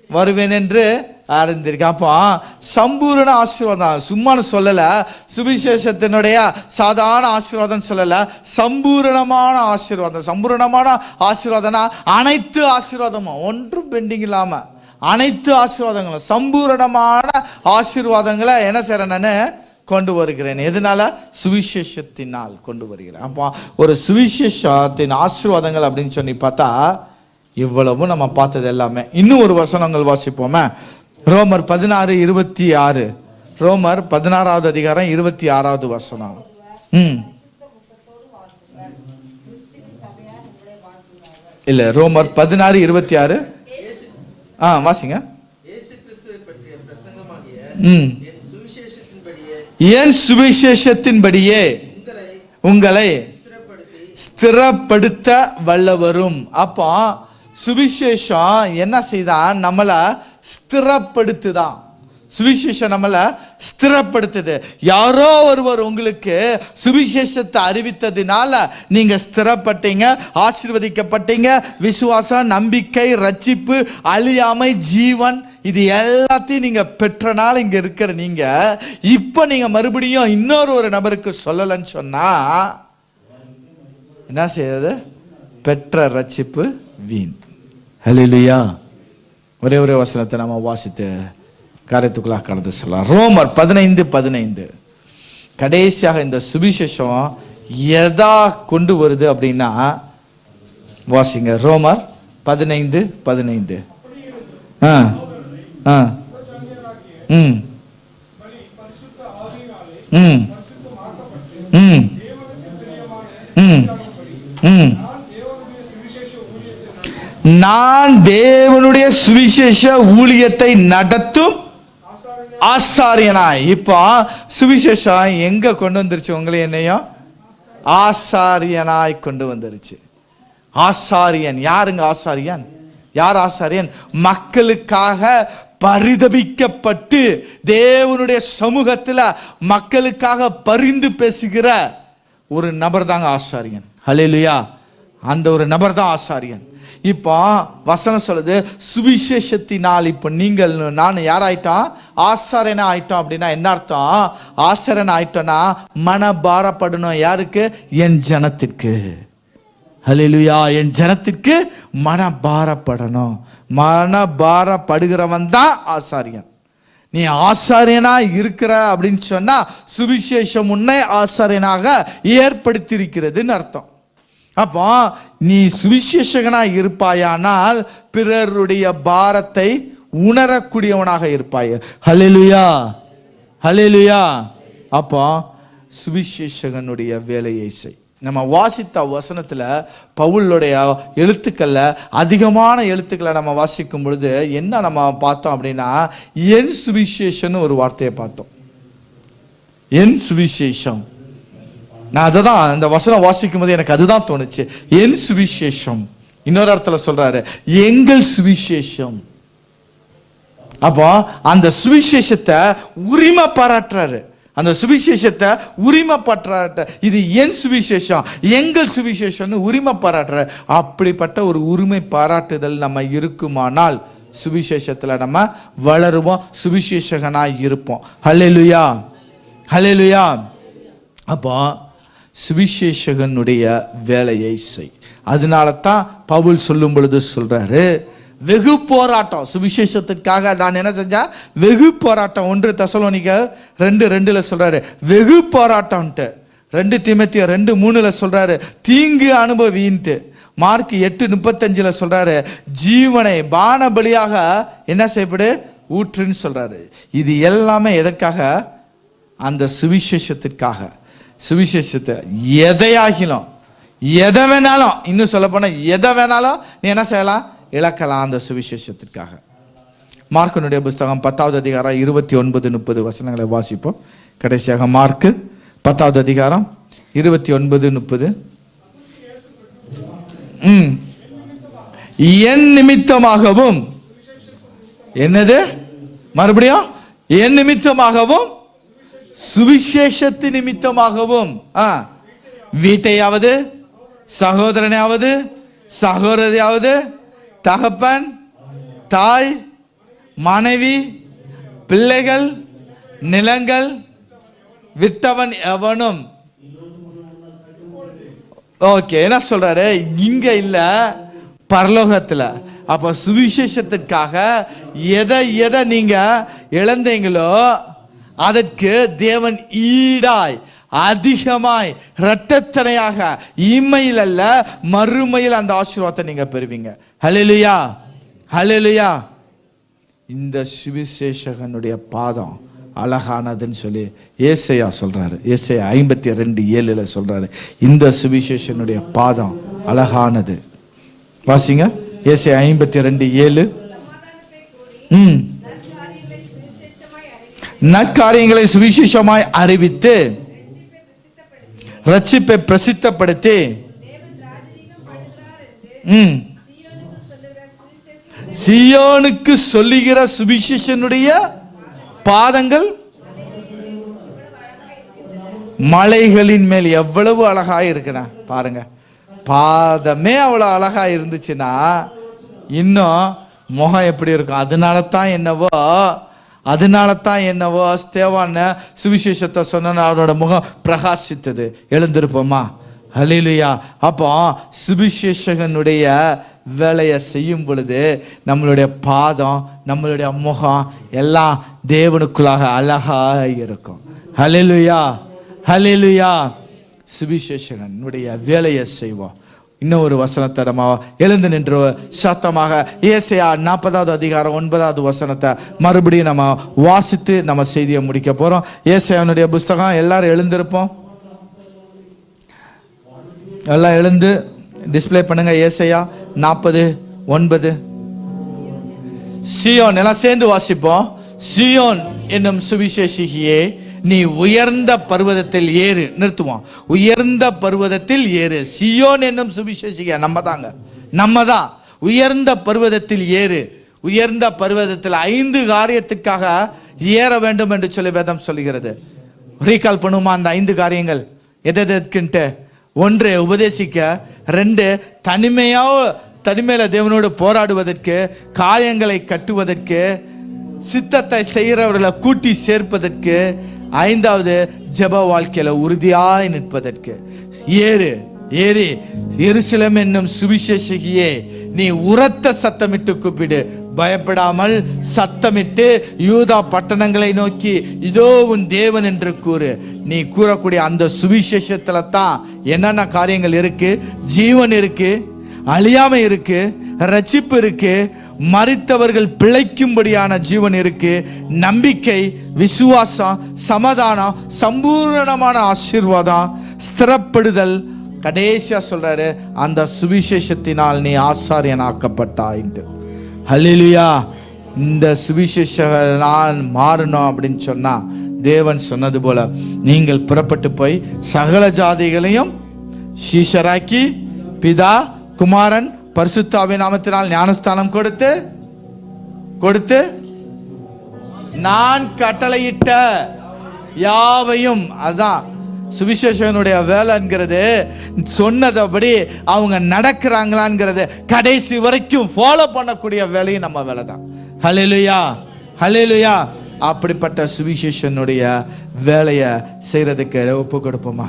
வருவேன் என்று அறிந்திருக்கேன். அப்போ சம்பூரண ஆசீர்வாதம் சும்மானு சொல்லல, சுவிசேஷத்தினுடைய சாதாரண ஆசீர்வாதம் சொல்லல, சம்பூரணமான ஆசீர்வாதம். சம்பூரணமான ஆசீர்வாதம்னா அனைத்து ஆசீர்வாதமும், ஒன்றும் பெண்டிங் இல்லாம அனைத்து ஆசீர்வாதங்களும், சம்பூரணமான ஆசீர்வாதங்களை என்ன செய்றேன்? நான் கொண்டு வருகிறேன். எதனால? சுவிசேஷத்தினால் கொண்டு வருகிறேன். அப்போ ஒரு சுவிசேஷத்தின் ஆசீர்வாதங்கள் அப்படின்னு சொல்லி பார்த்தா இவ்வளவும் நம்ம பார்த்தது எல்லாமே. இன்னும் ஒரு வசனங்கள் வாசிப்போமே. ரோமர் 16:26. ரோமர் 16வது அதிகாரம் 26வது வசனம். இல்ல, ரோமர் 16:26. வாசிங்க. என் சுவிசேஷத்தின்படியே உங்களை ஸ்திரப்படுத்த வல்லவரும். அப்போ சுவிசேஷம் என்ன செய்தா? நம்மளை ஸ்திரப்படுத்துதான். சுவிசேஷம் நம்மளை ஸ்திரப்படுத்துது. யாரோ ஒருவர் உங்களுக்கு சுவிசேஷத்தை அறிவித்ததினால நீங்க ஸ்திரப்பட்டீங்க, ஆசீர்வதிக்கப்பட்டீங்க. விசுவாசம், நம்பிக்கை, ரட்சிப்பு, அழியாமை, ஜீவன், இது எல்லாத்தையும் நீங்க பெற்றனால இங்க இருக்கிற நீங்க இப்ப நீங்க மறுபடியும் இன்னொரு நபருக்கு சொல்லலன்னு சொன்னா என்ன செய்யறது? பெற்ற ரட்சிப்பு வீண். ஹல்லேலூயா. ஒரே வசனத்தை நம்ம வாசித்து காரியத்துக்குள்ளாக கடந்து சொல்லலாம். ரோமர் 15:15. கடைசியாக இந்த சுவிசேஷம் எதா கொண்டு வருது அப்படின்னா வாசிங்க. ரோமர் 15:15. நான் தேவனுடைய சுவிசேஷ ஊழியத்தை நடத்தும் ஆசாரியனாய். இப்போ சுவிசேஷம் எங்க கொண்டு வந்துருச்சு? உங்களை என்னையும் ஆசாரியனாய் கொண்டு வந்துருச்சு. ஆசாரியன் யாருங்க? ஆசாரியன் யார்? ஆசாரியன் மக்களுக்காக பரிதபிக்கப்பட்டு தேவனுடைய சமூகத்துல மக்களுக்காக பரிந்து பேசுகிற ஒரு நபர் தாங்க ஆசாரியன். ஹல்லேலூயா. அந்த ஒரு நபர் தான் ஆசாரியன். இப்போ வசனம் சொல்லுது சுவிசேஷத்தினால் இப்போ நீங்கள் நான் யாராயிட்டோம்? ஆசாரியனா ஆயிட்டோம். அப்படின்னா என்ன அர்த்தம்? ஆசாரியன் ஆயிட்டோம்னா மனபாரப்படணும். யாருக்கு? என் ஜனத்திற்கு. ஹல்லேலூயா. என் ஜனத்திற்கு மனபாரப்படணும். மனபாரப்படுகிறவன் தான் ஆசாரியன். நீ ஆசாரியனா இருக்கிற அப்படின்னு சொன்னா சுவிசேஷம் உன்னை ஆசாரியனாக ஏற்படுத்தி இருக்கிறதுன்னு அர்த்தம். அப்போ நீ சுவிசேஷகனா இருப்பாயானால் பிறருடைய பாரத்தை உணரக்கூடியவனாக இருப்பாய். ஹல்லேலூயா, ஹல்லேலூயா. அப்போ சுவிசேஷகனுடைய வேலையை செய். நம்ம வாசித்த வசனத்துல பவுலுடைய எழுத்துக்கள்ல அதிகமான எழுத்துக்களை நம்ம வாசிக்கும் பொழுது என்ன நம்ம பார்த்தோம் அப்படின்னா, என் சுவிசேஷன் ஒரு வார்த்தையை பார்த்தோம். என் சுவிசேஷம். நான் அதுதான் இந்த வசனம் வாசிக்கும் போது எனக்கு அதுதான் தோணுச்சு. என் சுவிசேஷம். இன்னொரு இடத்துல சொல்றாரு எங்கள் சுவிசேஷம். அப்போ அந்த சுவிசேஷத்தை உரிமை பாராட்டுறாரு. அந்த சுவிசேஷத்தை உரிமை பாராட்ட, இது என் சுவிசேஷம், எங்கள் சுவிசேஷம்னு உரிமை பாராட்டுற. அப்படிப்பட்ட ஒரு உரிமை பாராட்டுதல் நம்ம இருக்குமானால் சுவிசேஷத்துல நம்ம வளருவோம், சுவிசேஷகனாய் இருப்போம். ஹல்லேலூயா, ஹல்லேலூயா. அப்போ சுவிசேஷகனுடைய வேலையை செய். அதனால தான் பவுல் சொல்லும் பொழுது சொல்றாரு வெகு போராட்டம். சுவிசேஷத்துக்காக நான் என்ன செஞ்சா வெகு போராட்டம். 1 தெசலோனிக்கர் 2:2 சொல்றாரு வெகு போராட்டம்ட்டு. 2 தீமோத்தேயு 2:3 சொல்றாரு தீங்கு அனுபவின்ட்டு. மார்க் 8:35 சொல்றாரு ஜீவனை பான பலியாக என்ன செய்யப்படு ஊற்றுன்னு சொல்றாரு. இது எல்லாமே எதற்காக? அந்த சுவிசேஷத்திற்காக. சுவிசேஷத்தை எதையாகிலும் எதை வேணாலும், இன்னும் சொல்ல போனா எதை வேணாலும் நீ என்ன செய்யலாம், இழக்கலாம் அந்த சுவிசேஷத்திற்காக. மார்க்கனுடைய புஸ்தகம் 10வது அதிகாரம் 29-30 வசனங்களை வாசிப்போம். கடைசியாக மார்க் 10வது அதிகாரம் 29-30. என் நிமித்தமாகவும், என்னது மறுபடியும் என் நிமித்தமாகவும் சுவிசேஷத்து நிமித்தமாகவும் வீட்டையாவது சகோதரனையாவது சகோதரியாவது தகப்பன் தாய் மனைவி பிள்ளைகள் நிலங்கள் விட்டவன் எவனும். ஓகே, என்ன சொல்றாரு இங்க இல்ல, பரலோகத்துல. அப்ப சுவிசேஷத்துக்காக எதை எதை நீங்க இழந்தீங்களோ அதற்கு தேவன் ஈடாய் அதிகமாய் இரட்டத்தனையாக இம்மையில் அல்ல மறுமையில் அந்த ஆசீர்வாதத்தை நீங்க பெறுவீங்க. ஹல்லேலூயா, ஹல்லேலூயா. இந்த சுவிசேஷகனுடைய பாதம் அழகானதுன்னு சொல்லி ஏசாயா சொல்றாரு. ஏசாயா 52:7 சொல்றாரு இந்த சுவிசேஷனுடைய பாதம் அழகானது. வாசிங்க ஏசாயா 52:7. நற்காரியங்களை சுவிசேஷமாய் அறிவித்து ரட்சிப்பை பிரசித்தப்படுத்தி சீயோனுக்கு சொல்லுகிற சுவிசேஷனுடைய பாதங்கள் மலைகளின் மேல் எவ்வளவு அழகா இருக்குண்ணா பாருங்க. பாதமே அவ்வளவு அழகா இருந்துச்சுன்னா இன்னும் முகம் எப்படி இருக்கும்? அதனால தான் என்னவோ ஸ்தேவான் சுவிசேஷத்தை சொன்ன அவரோட முகம் பிரகாசித்தது. எழுந்திருப்போமா? ஹல்லேலூயா. அப்போ சுவிசேஷகனுடைய வேலையை செய்யும் பொழுது நம்மளுடைய பாதம் நம்மளுடைய முகம் எல்லாம் தேவனுக்குள்ளாக அழகாக இருக்கும். ஹல்லேலூயா, ஹல்லேலூயா. சுவிசேஷகனுடைய வேலையை செய்வோம். இன்னும் ஒரு வசனத்தை நம்ம எழுந்து நின்று சத்தமாக ஏசாயா 40வது அதிகாரம் 9வது வசனத்தை மறுபடியும் நம்ம வாசித்து நம்ம செய்தியை முடிக்க போறோம். ஏசாயாவுடைய புஸ்தகம். எல்லாரும் எழுந்திருப்போம், எல்லாம் எழுந்து டிஸ்பிளே பண்ணுங்க. ஏசாயா 40:9. சீயோன், எல்லாம் சேர்ந்து வாசிப்போம். சீயோன் என்னும் சுவிசேஷியே நீ உயர்ந்த பர்வதத்தில் ஏறு. நிறுத்துவோம். உயர்ந்த பர்வதத்தில் ஏறு. சீயோன் என்னும் சுவிசேஷியா நம்ம தான். உயர்ந்த பர்வதத்தில் ஏறு. உயர்ந்த பர்வதத்தில் 5 காரியத்துக்காக ஏற வேண்டும் என்று சொல்லி வேதம் சொல்லுகிறது. ரீகால் பண்ணுமா அந்த 5 காரியங்கள் எதற்குன்ட்டு? 1 உபதேசிக்க, 2 தனிமையில தேவனோடு போராடுவதற்கு, காயங்களை கட்டுவதற்கு, சித்தத்தை செய்கிறவர்களை கூட்டி சேர்ப்பதற்கு, 5வது ஜெப வாழ்க்கையில உறுதியாய் நிற்பதற்கு. ஏறு ஏறி எருசலேம் என்னும் சுவிசேஷகியே நீ உரத்த சத்தமிட்டு கூப்பிடு, பயப்படாமல் சத்தமிட்டு யூதா பட்டணங்களை நோக்கி இதோ உன் தேவன் என்று கூறு. நீ கூறக்கூடிய அந்த சுவிசேஷத்துல தான் என்னென்ன காரியங்கள் இருக்கு? ஜீவன் இருக்கு, அழியாமை இருக்கு, ரட்சிப்பு இருக்கு, மரித்தவர்கள் பிழைக்கும்படியான ஜீவன் இருக்கு, நம்பிக்கை, விசுவாசம், சமாதானம், சம்பூரணமான ஆசீர்வாதம், ஸ்திரப்படுதல். கடைசியா சொல்றாரு, அந்த சுவிசேஷத்தினால் நீ ஆசாரியனாக்கப்பட்டாய். ஹல்லேலூயா. இந்த சுவிசேஷம் நான் மாறணும் அப்படின்னு சொன்னா தேவன் சொன்னது போல நீங்கள் புறப்பட்டு போய் சகல ஜாதிகளையும் சீஷராக்கி பிதா குமாரன் பரிசுத்தாவின் நாமத்தினால் ஞானஸ்தானம் கொடுத்து நான் கட்டளையிட்ட யாவையும், அதான் சுவிசேஷனுடைய வேலைங்கிறது, சொன்னதபடி அவங்க நடக்கிறாங்களாங்கிறது கடைசி வரைக்கும் ஃபாலோ பண்ணக்கூடிய வேலையும் நம்ம வேலை தான். ஹல்லேலூயா, ஹல்லேலூயா. அப்படிப்பட்ட சுவிசேஷனுடைய வேலையை செய்யறதுக்கு ஒப்பு கொடுப்போமா?